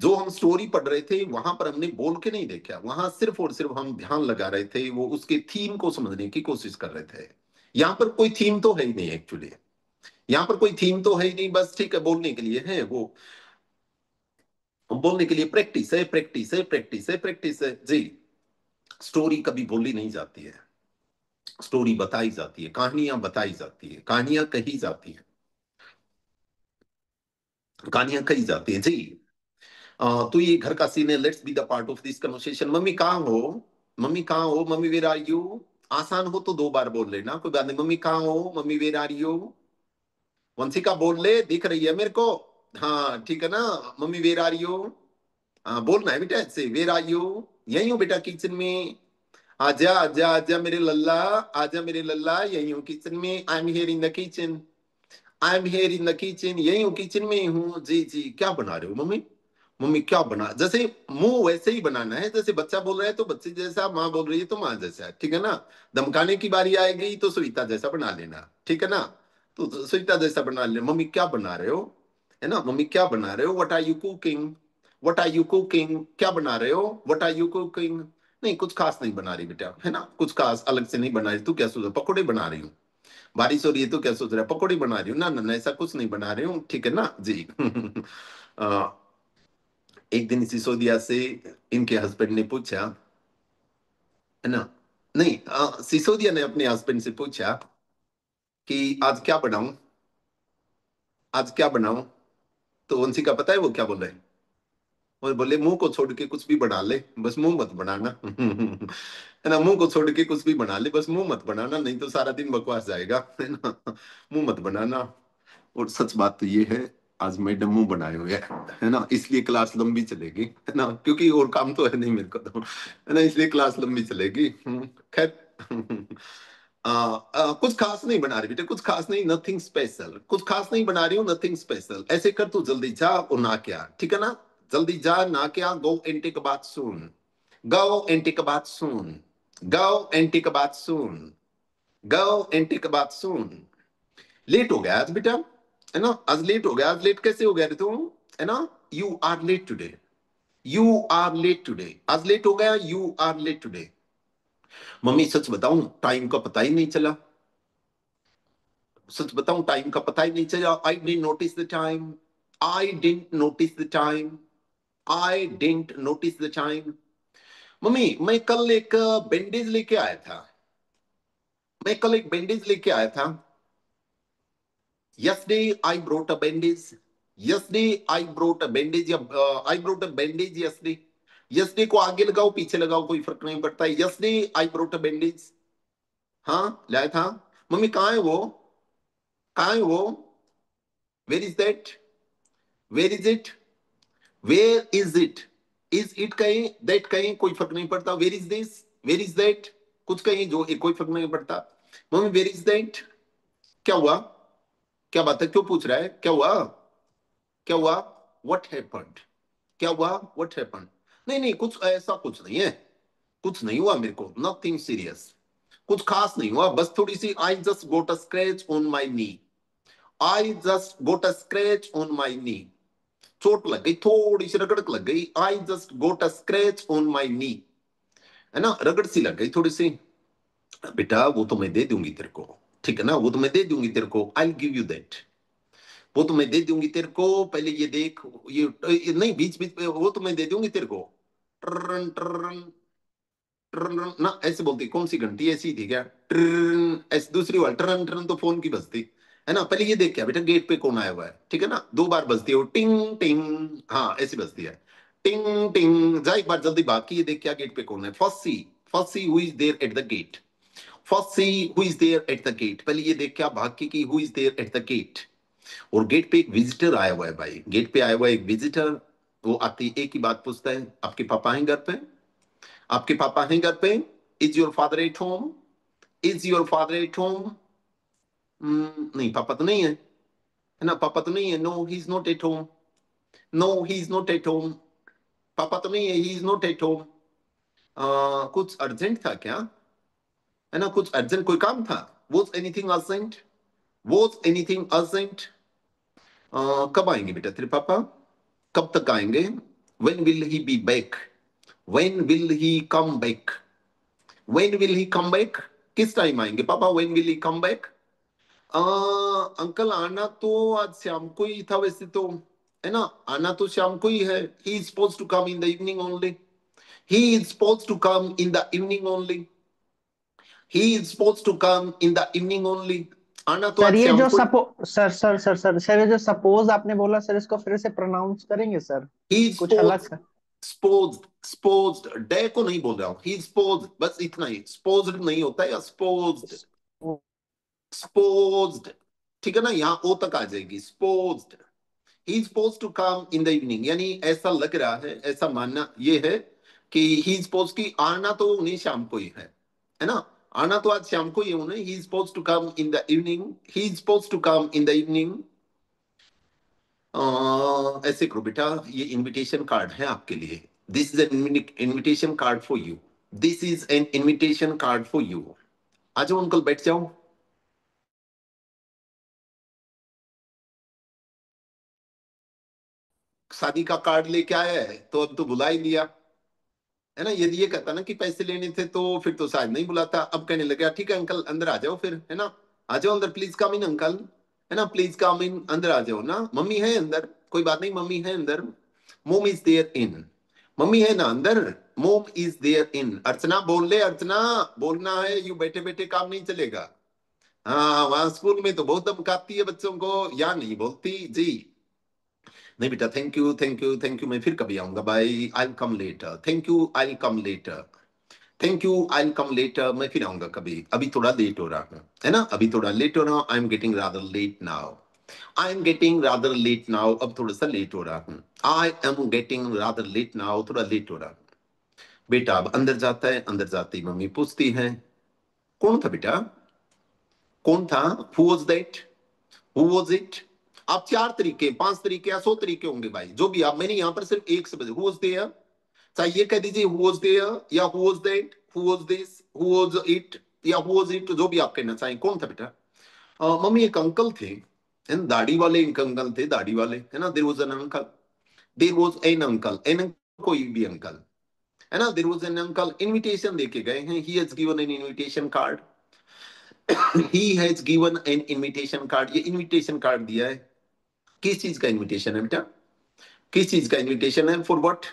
जो हम स्टोरी पढ़ रहे थे वहां पर हमने बोल के नहीं देखा, वहां सिर्फ और सिर्फ हम ध्यान लगा रहे थे, वो उसके थीम को समझने की कोशिश कर रहे थे। यहाँ पर कोई थीम तो है ही नहीं एक्चुअली, यहाँ पर कोई थीम तो है ही नहीं, बस ठीक है बोलने के लिए है, वो बोलने के लिए प्रैक्टिस है, प्रैक्टिस है, प्रैक्टिस है, प्रैक्टिस है जी। स्टोरी कभी बोली नहीं जाती है, स्टोरी बताई जाती है, कहानियां बताई जाती है, कहानियां कही जाती है, कहानियां कही जाती है जी। तो ये घर का सीन है, let's be the part of this conversation. Mummy कहाँ हो, मम्मी कहाँ हो, मम्मी वेयर आर यू। आसान हो तो 2 बार बोल लेना, कोई बात नहीं। मम्मी कहाँ हो, mummy where are you. Vanshika बोल ले, दिख रही है मेरे को। हाँ ठीक है ना, मम्मी वेयर आर यू। हाँ बोलना है बेटा ऐसे, वेयर आर यू। यही हूँ बेटा किचन में। आजा आजा आजा मेरे लल्ला, आजा मेरे लल्ला, यही हूँ किचन में। I am here in the kitchen, I am here in the kitchen, यही हूँ किचन में हूँ जी जी। क्या बना रहे हो मम्मी, मम्मी क्या बना, जैसे मुंह वैसे ही बनाना है, जैसे बच्चा बोल रहा है तो बच्चे जैसा, माँ बोल रही है तो माँ जैसा, ठीक है ना। धमकाने की बारी आएगी तो सुनीता जैसा बना लेना, ठीक है ना। तो सुनीता जैसा बना लेना। मम्मी क्या बना रहे हो, है ना, मम्मी क्या बना रहे हो, what are you cooking, what are you cooking, क्या बना रहे हो, व्हाट आर यू कुकिंग। नहीं कुछ खास नहीं बना रही बेटा, है ना, कुछ खास अलग से नहीं बना रही। तू क्या सोच रहा, पकौड़े बना रही हूँ। बारिश हो रही है तो क्या सोच रहा है, पकौड़ी बना रही हूँ। ना ना ना, ऐसा कुछ नहीं बना रही हूँ, ठीक है ना जी। एक दिन सिसोदिया से इनके हस्बैंड ने पूछा, है ना, नहीं सिसोदिया ने अपने हस्बैंड से पूछा कि आज क्या बनाऊं, आज क्या बनाऊं। तो वंशिका पता है वो क्या बोल रहे हैं, वो बोले मुंह को छोड़ के कुछ भी बना ले, बस मुंह मत बनाना। है ना, मुंह को छोड़ के कुछ भी बना ले, बस मुंह मत बनाना, नहीं तो सारा दिन बकवास जाएगा, है ना, मुंह मत बनाना। और सच बात तो ये है, आज मैडम मुंह बनाए हुए है ना, इसलिए क्लास लंबी चलेगी, है ना, क्योंकि और काम तो है नहीं मेरे को तो, है ना, इसलिए क्लास लंबी चलेगी। खैर कुछ खास नहीं बना रही बेटे, कुछ खास नहीं, नथिंग स्पेशल, कुछ खास नहीं बना रही हूँ, नथिंग स्पेशल। ऐसे कर तू जल्दी जा और ना क्या, ठीक है ना, जल्दी जा ना क्या, go and take a bath soon, go and take a bath soon, go and take a bath soon, go and take a bath soon. Late हो गया आज बेटा, है ना, आज लेट हो गया। आज लेट कैसे हो गया रे तू, है ना, you are late today, you are late today, आज लेट हो गया, you are late today. Mummy सच बताऊं टाइम का पता ही नहीं चला, सच बताऊं टाइम का पता ही नहीं चला। I didn't notice the time, I didn't notice the time, I didn't notice the time. Mummy मैं कल एक बैंडेज लेके आया था, मैं कल एक बैंडेज लेके आया था। Yesterday I brought a bandage. Yesterday I brought a bandage. I brought a bandage yesterday. Yesterday को आगे लगाओ पीछे लगाओ कोई फर्क नहीं पड़ता है। Yesterday I brought a bandage. हाँ लाया था। मम्मी कहाँ है वो, कहाँ है वो, Where is that? Where is it? Where is it? Is it कहीं, that कहीं, कोई फर्क नहीं पड़ता। Where is this? Where is that? कुछ कहीं जो कोई फर्क नहीं पड़ता। Mummy Where is that? क्या हुआ, क्या बात है, क्यों पूछ रहा है, क्या हुआ, क्या हुआ, व्हाट हैपेंड, क्या हुआ, व्हाट हैपेंड? नहीं नहीं, कुछ ऐसा कुछ नहीं है, कुछ नहीं हुआ मेरे को, नथिंग सीरियस, कुछ खास नहीं हुआ, बस थोड़ी सी I just got a scratch on my knee, I just got a scratch on my knee, चोट लग गई, थोड़ी सी रगड़ लग गई, I just got a scratch on my knee, है ना, रगड़ सी लग गई थोड़ी सी। बेटा वो तो मैं दे दूंगी तेरे को, ठीक है ना, वो तो मैं दे दूंगी तेरे को, आई गिव यू दैट, वो तो मैं दे दूंगी तेरे को, पहले ये देख, ये नहीं, बीच बीच में, वो तो मैं दे दूंगी तेरे को, ट्रन ट्रन ट्रन ना, ऐसे बोलती, कौन सी घंटी ऐसी थी क्या, ट्रन, ऐसे दूसरी वाली ट्रन ट्रन तो फोन की बजती है ना, पहले ये देख क्या बेटा, गेट पे कौन आया हुआ है, ठीक है ना, 2 बार बजती है वो, टिंग टिंग, हाँ ऐसी बजती है, टिंग टिंग, जा एक बार जल्दी भाग के ये देख क्या गेट पे कौन है, first see, first see who is there at the gate, first see who is there at the gate, पहले ये देख क्या भाग के कि who is there at the gate, और गेट पे एक विजिटर आया हुआ है भाई, गेट पे आया हुआ है एक विजिटर, वो आती एक ही बात पूछता है, आपके पापा हैं घर पे, आपके पापा हैं घर पे, is your father at home, is your father at home, नहीं पापा तो नहीं है ना, पापा तो नहीं है, no he is not at home, no he is not at home, papa तो नहीं है, he is not at home, कुछ अर्जेंट था क्या, है ना, कुछ अर्जेंट कोई काम था, was anything urgent, was anything urgent, कब आएंगे बेटा तेरे पापा, कब तक आएंगे, when will he be back, when will he come back, when will he come back, किस टाइम आएंगे पापा, when will he come back, uncle आना तो आज शाम को ही था वैसे तो, है ना, आना तो शाम को ही है, he is supposed to come in the evening only, he is supposed to come in the evening only, he is supposed to come in the evening only, आना तो सर आज ये शाम जो को, सर ये जो सपोज आपने बोला सर, इसको फिर से प्रोनाउंस करेंगे सर, he is कुछ अलग। supposed डे को नहीं बोल रहा हूँ, he is supposed, बस इतना ही, supposed नहीं होता है, या supposed, ठीक है ना, यहाँ ओ तक आ जाएगी, supposed, he is supposed to come in the evening, यानी ऐसा लग रहा है, ऐसा मानना ये है कि he is supposed की आना तो उन्हें शाम को ही है ना, आना तो आज शाम को ही है उन्हें, he is supposed to come in the evening, he is supposed to come in the evening, ऐसे करो बेटा, ये इनविटेशन कार्ड है आपके लिए, this is an invitation card for you, this is an invitation card for you, आ जाओ uncle बैठ जाओ, शादी का कार्ड लेके आया है तो अब तो बुला ही लिया, है ना, यदि ये कहता ना कि पैसे लेने थे तो फिर तो शायद नहीं बुलाता, अब कहने लगा ठीक है अंकल अंदर आ जाओ फिर, है ना, आ जाओ अंदर, प्लीज कम इन अंकल, है ना, प्लीज कम इन, अंदर आ जाओ ना, मम्मी है अंदर, कोई बात नहीं, मम्मी है अंदर, मोम इज देयर इन, मम्मी है ना अंदर, मोम इज देयर इन, अर्चना बोल ले, अर्चना बोलना है, यू बैठे बैठे काम नहीं चलेगा, हाँ वहां स्कूल में तो बहुत धमकाती है बच्चों को, यहाँ नहीं बोलती जी, नहीं बेटा, thank you thank you thank you, मैं फिर कभी आऊंगा bye, I come later, thank you I come later, thank you I come later, मैं फिर आऊंगा कभी, अभी थोड़ा लेट हो रहा है ना, अभी थोड़ा लेट हो रहा हूँ, I am getting rather late now, I am getting rather late now, अब थोड़ा सा लेट हो रहा हूँ, I am getting rather late now, थोड़ा लेट हो रहा हूँ, बेटा अब अंदर जाता है, अंदर जाती मम्मी पूछती है कौन था बेटा, कौन था, who was that, who was it, आप 4 तरीके 5 तरीके या 100 तरीके होंगे भाई, जो भी आप, मैंने यहाँ पर सिर्फ एक से बजे, हु वाज देयर, चाहे ये कह दीजिए हु वाज देयर, या who was that, who was this, who was it, या हु वाज इट, जो भी आप कहना चाहें, कौन था बेटा, मम्मी एक अंकल थे, है ना, दाढ़ी वाले एक अंकल थे, दाढ़ी वाले, है ना, there was an uncle, there was an uncle, an कोई भी अंकल, है ना, there was an uncle, invitation देके गए हैं, he has given an invitation card, he has given an invitation card, ये इनविटेशन कार्ड दिया है, किस चीज का इनविटेशन है बेटा, किस चीज का इनविटेशन है, फॉर व्हाट,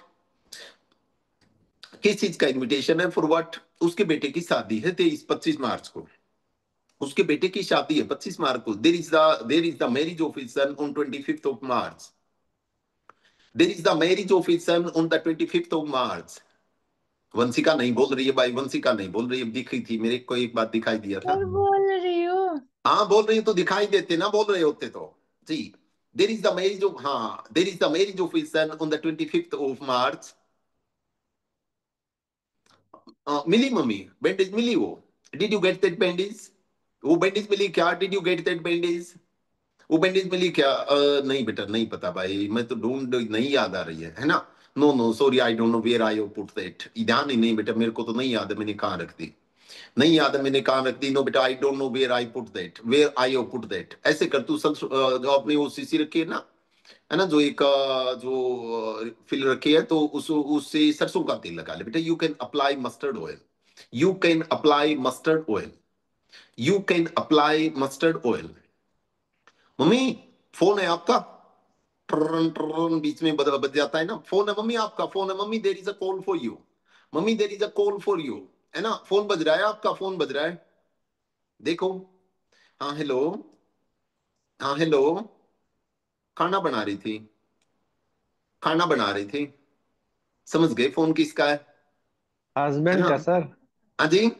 किस चीज का इनविटेशन है, फॉर व्हाट, उसके बेटे की शादी है 25 मार्च को, उसके बेटे की शादी है 25 मार्च को, there is the marriage of his son on 25th of March, there is the marriage of his son on the 25th of March, Vanshika नहीं बोल रही है भाई, वंशिका नहीं बोल रही है, दिख रही थी मेरे को, एक बात दिखाई दिया था, और बोल रही हूँ। हाँ बोल रही तो दिखाई देते ना, बोल रहे होते तो जी, there is the marriage of, हाँ there is the marriage of his son on the 25th of March, मिली मम्मी बैंडेज मिली वो, did you get that bandage, वो बैंडेज मिली क्या, did you get that bandage, वो बैंडेज मिली क्या? नहीं बेटा, नहीं पता भाई, मैं तो ढूंढ, नहीं याद आ रही है ना। No no sorry, I don't know where I put that. ध्यान ही नहीं बेटा, मेरे को तो नहीं याद है मैंने कहाँ रख दी, नहीं याद है मैंने कहाँ रख दी। नो बेटा, I don't know where I put that, where I put that. ऐसे कर तू सब, जो आपने वो सीसी रखी है ना, है ना, जो एक फिल रखी है, तो उससे सरसों का तेल लगा ले बेटा। You can apply mustard oil, you can apply mustard oil, you can apply mustard oil. Mummy phone है आपका, ट्रन ट्रन बीच में बज जाता है ना। फोन है मम्मी, आपका फोन है mummy, there is a call for you, mummy there is a call for you, है ना। फोन बज रहा है, आपका फोन बज रहा है, देखो। हाँ हेलो, हाँ हेलो, खाना बना रही थी, खाना बना रही थी, समझ गए फोन किसका है हस्बैंड ना। का सर, हाँ जी,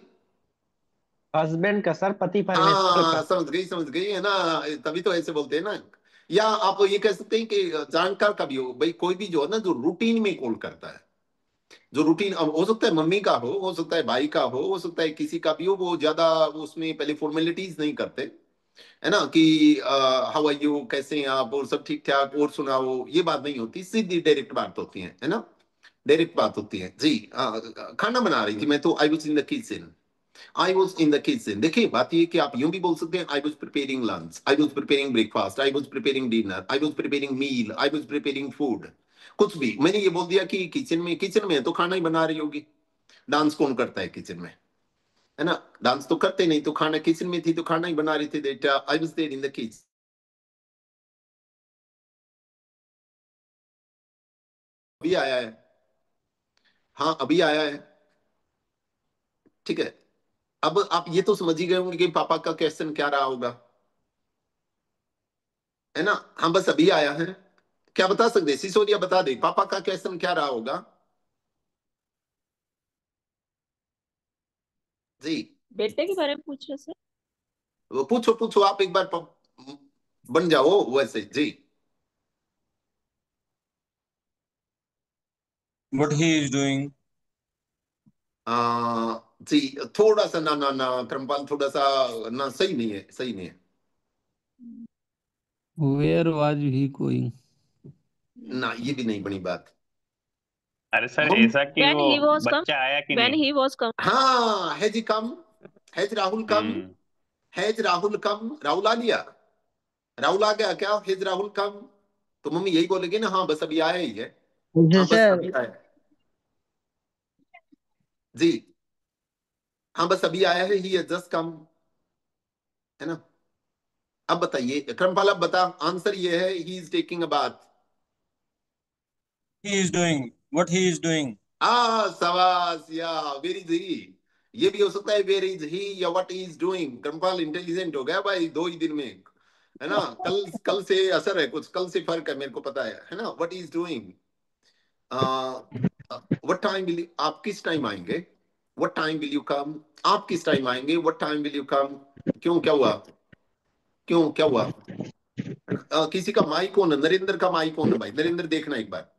हस्बैंड का सर, पति परमेश्वर हाँ का। समझ गई है ना, तभी तो ऐसे बोलते हैं ना। या आप ये कह सकते हैं कि जानकार का भी हो भाई, कोई भी जो है ना, जो रूटीन में कॉल करता है, जो रूटीन, अब हो सकता है मम्मी का हो सकता है भाई का हो सकता है किसी का भी हो, वो ज्यादा उसमें पहले फॉर्मेलिटीज नहीं करते, है ना, कि हाउ आर यू, कैसे हैं आप, और सब ठीक ठाक, और सुनाओ, ये बात नहीं होती, सीधी डायरेक्ट बात होती है ना, डायरेक्ट बात होती है जी। खाना बना रही थी मैं, तो I was in the kitchen, I was in the kitchen. देखिए बात ये कि आप यूं भी बोल सकते हैं, I was preparing lunch, I was preparing breakfast, I was preparing dinner, I was preparing meal, I was preparing food. कुछ भी, मैंने ये बोल दिया कि किचन में है तो खाना ही बना रही होगी। डांस कौन करता है किचन में, है ना, डांस तो करते नहीं, तो खाना किचन में थी तो खाना ही बना रही थी, that I was there in the kitchen. अभी आया है, हाँ अभी आया है, ठीक है। अब आप ये तो समझ ही गए होंगे कि पापा का क्वेश्चन क्या रहा होगा, है ना। हाँ बस अभी आया है, क्या बता सकते सिसोदिया, बता दे पापा का क्वेश्चन क्या रहा होगा जी। बेटे के बारे में पूछ रहे सर? वो पूछो पूछो आप एक बार, बन जाओ वैसे जी। What he is doing? जी थोड़ा सा ना ना ना क्रमपाल, थोड़ा सा ना, सही नहीं है, सही नहीं है। Where was he going? ना ये भी नहीं बनी बात। अरे सर मम ऐसा कि When वो he was come, बच्चा आया कि when नहीं। he was come. हाँ, has he come, has Rahul come, hmm. Has Rahul come, Rahul आ गया, राहुल आ गया क्या, हैज राहुल कम। तो मम्मी यही बोलेगी ना, हाँ बस अभी आया ही है, हाँ बस सर अभी आया जी, हाँ बस अभी आया है, ही जस्ट कम, है ना। अब बताइए क्रमपाल, अब बता, आंसर ये है, he is taking a bath. He is doing. What he is doing? शाबाश, या वेर इज ही, ये भी हो सकता है वेर इज ही या व्हाट इज डूइंग। क्रमपाल इंटेलिजेंट हो गया भाई 2 ही दिन में, है ना। कल कल से असर है कुछ, कल से फर्क है, मेरे को पता है ना। What is doing, what time will you, आप किस टाइम आएंगे, what time will you come, आप किस टाइम आएंगे, what time will you come. क्यों, क्या हुआ, क्यों क्या हुआ। किसी का माइक कौन है, नरेंद्र का माइक कौन है भाई, नरेंद्र देखना एक बार,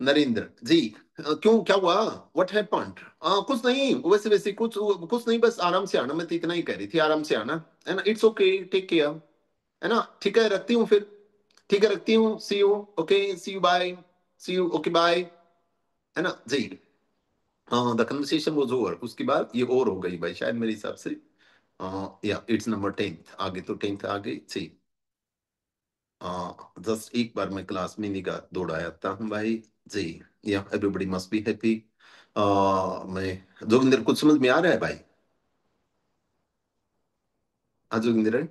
नरेंद्र जी। क्यों क्या हुआ, व्हाट हैपेंड। कुछ नहीं, वैसे वैसे कुछ कुछ नहीं, बस आराम से आना, मैं तो इतना ही कह रही थी, आराम से आना, है ना। इट्स ओके, टेक केयर, है ना। ठीक है रखती हूँ फिर, ठीक है रखती हूँ, see you, okay see you bye, see you okay bye, है ना जी। द कन्वर्सेशन वाज ओवर, उसके बाद ये और हो गई भाई शायद मेरे हिसाब से। या इट्स नंबर 10, आगे तो 10 आ गई जी। जस्ट एक बार मैं क्लास में निगाह दौड़ाता हूँ भाई जी। या एवरीबॉडी मस्ट बी हैप्पी। मैं जोगिंदर, कुछ समझ में आ रहा है भाई? हाँ जोगिंदर,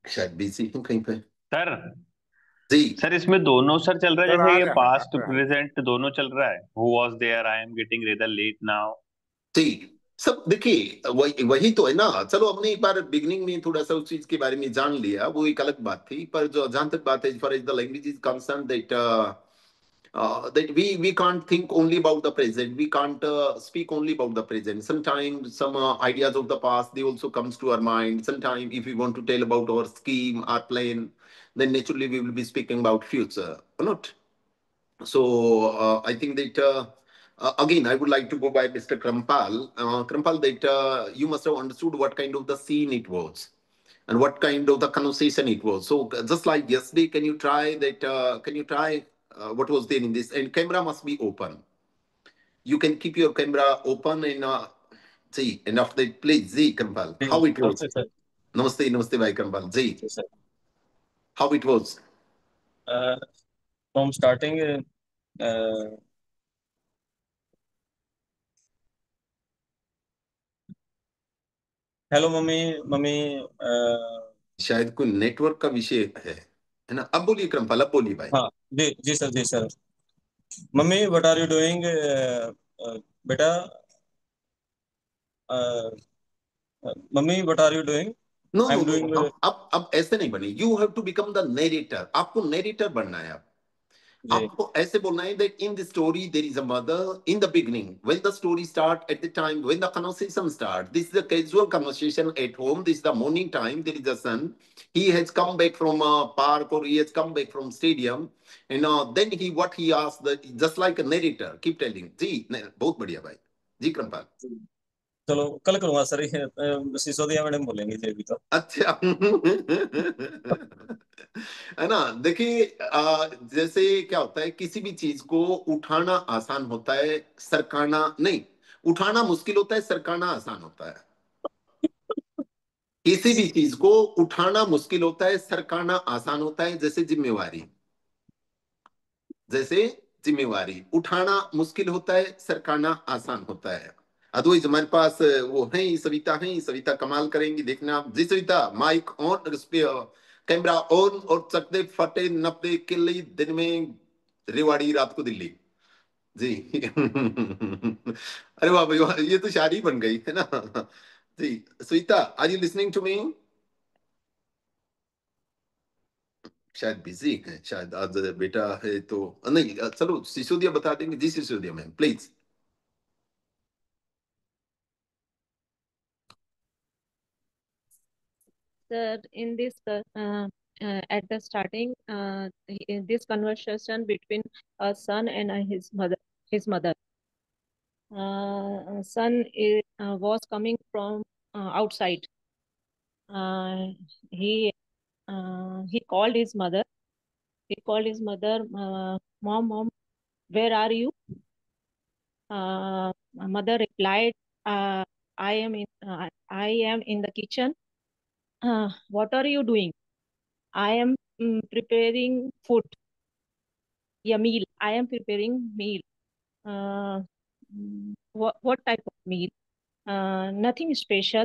शायद बिजी है कहीं पे सर जी। सर इसमें दोनों सर चल रहा है, सर जैसे आ ये रहा है, आ पास्ट रहा है। प्रेजेंट दोनों चल रहा है। Who was there, I am getting rather late now. जी सब देखिए, वही वही तो है ना। चलो हमने एक बार बिगनिंग में थोड़ा सा उस चीज के बारे में जान लिया, वो एक अलग बात थी, पर जो जहां तक बात है, for as the language is concern, that that we can't think only about the present, we can't speak only about the present. Sometimes some ideas of the past, they also comes to our mind. Sometimes if we want to tell about our scheme, our plan, then naturally we will be speaking about future or not. So I think that Again, I would like to go by Mr. Krampal. Krampal, that you must have understood what kind of the scene it was and what kind of the conversation it was. So just like yesterday, can you try that? Can you try what was there in this? And camera must be open. You can keep your camera open and see. And after that, please, Z Krampal, how it was? नमस्ते sir. Namaste, namaste, bhai Krampal. Z, नमस्ते sir. how it was? From starting, hello mummy. Mummy शायद कोई network का विषय है ना. अब बोलिए कृपाल, अब बोलिए भाई. हाँ जी जी सर. जी sir. Mummy what are you doing? बेटा mummy what are you doing? No I no am no, doing. अब ऐसे नहीं बने. You have to become the narrator. आपको नरेटर बनना है. आपको ऐसे बोलना है that in the story there is a mother in the beginning when the story start at the time when the conversation start. This is a casual conversation at home. This is the morning time. There is a son. He has come back from a park or he has come back from stadium and then what he asked just like a narrator keep telling. जी बहुत बढ़िया भाई. जी कृपाल. चलो कल करूंगा sir. Sisodia madam बोलेंगे जी अभी तो. अच्छा. है ना. देखिए जैसे क्या होता है, किसी भी चीज को उठाना आसान होता है, सरकाना नहीं. उठाना मुश्किल होता है, सरकाना आसान होता है. किसी भी चीज को उठाना मुश्किल होता है, सरकाना आसान होता है. जैसे जिम्मेवारी. जैसे जिम्मेवारी उठाना मुश्किल होता है, सरकाना आसान होता है. अदरवाइज हमारे पास वो है सविता. है सविता कमाल करेंगी, देखना आप. जी Savita, mic on, camera on और चकदे फटे नपदे किल्ली दिन में रेवाड़ी रात को दिल्ली. जी. अरे वाह भाई वाह, ये तो शायरी बन गई है ना. जी Savita, are you listening to me? शायद बिजी है, शायद आज बेटा है तो नहीं. चलो सिसोदिया बता देंगे. जी Sisodia ma'am please. Sir, in this at the starting, in this conversation between a son and his mother. Son was coming from outside. He called his mother. He called his mother, mom, where are you? Mother replied, I am in the kitchen. What are you doing? I am preparing food. Yeah, meal. I am preparing meal. What type of meal? Nothing special.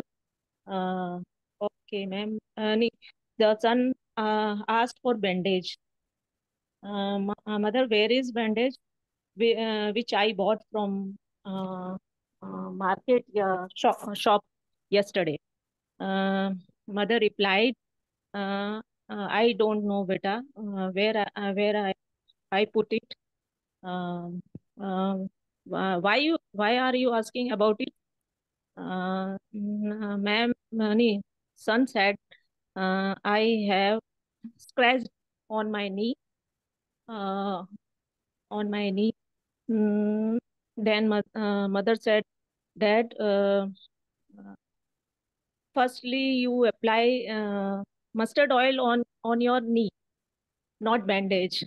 Okay, ma'am. The son asked for bandage. Mother, where is bandage? Which I bought from market shop yesterday. Mother replied, I don't know, beta. Where I put it. Why are you asking about it? Ma'am, son said, I have scratched on my knee. On my knee. Then mother said, Dad, firstly you apply mustard oil on your knee, not bandage.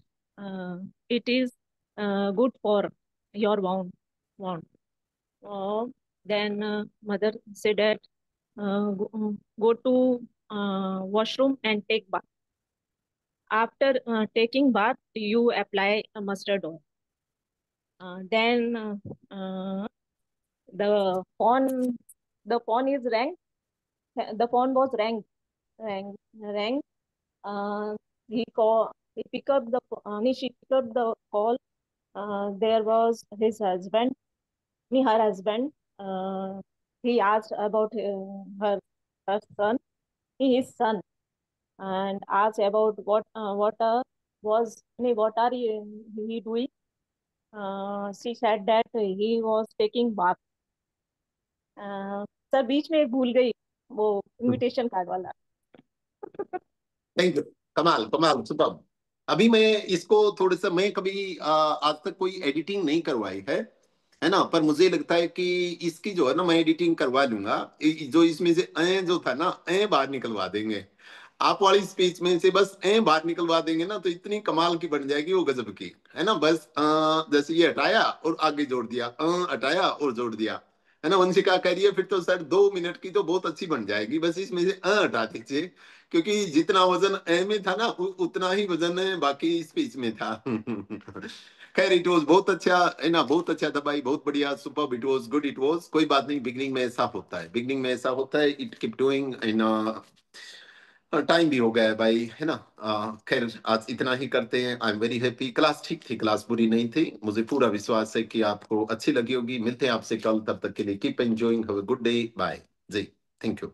It is good for your wound. Then mother said that go to washroom and take bath. After taking bath, you apply a mustard oil. Then the phone is rang. The phone was rang. He picked up she picked up the call. There was his husband, her husband. He asked about her son, his son, and asked about what are he doing. She said that he was taking bath. Sir बीच में भूल गई वो invitation card वाला. Thank you. कमाल कमाल super. अभी मैं इसको थोड़ा सा, मैं कभी आज तक कोई एडिटिंग नहीं करवाई है, है ना। पर मुझे लगता है कि इसकी जो है ना मैं एडिटिंग करवा लूंगा, जो इसमें से जो था ना बाहर निकलवा देंगे। आप वाली स्पीच में से बस बाहर निकलवा देंगे ना तो इतनी कमाल की बन जाएगी वो, गजब की, है ना। बस जैसे ये हटाया और आगे जोड़ दिया, हटाया और जोड़ दिया, है ना। वंशिका कह रही है फिर तो सर 2 मिनट की तो बहुत अच्छी बन जाएगी, बस इसमें से हटा दीजिए, क्योंकि जितना वजन में था ना उतना ही वजन बाकी स्पीच में था। खैर इट वाज बहुत अच्छा, है ना, बहुत अच्छा था भाई, बहुत बढ़िया, super, it was good, it was, कोई बात नहीं, बिगनिंग में ऐसा होता है, बिगनिंग में ऐसा होता है, it keep doing in. Time भी हो गया है भाई, है ना। खैर आज इतना ही करते हैं। I am very happy, class ठीक थी, क्लास बुरी नहीं थी, मुझे पूरा विश्वास है कि आपको अच्छी लगी होगी। मिलते हैं आपसे कल, तब तक के लिए keep enjoying, have a good day, bye जी, थैंक यू।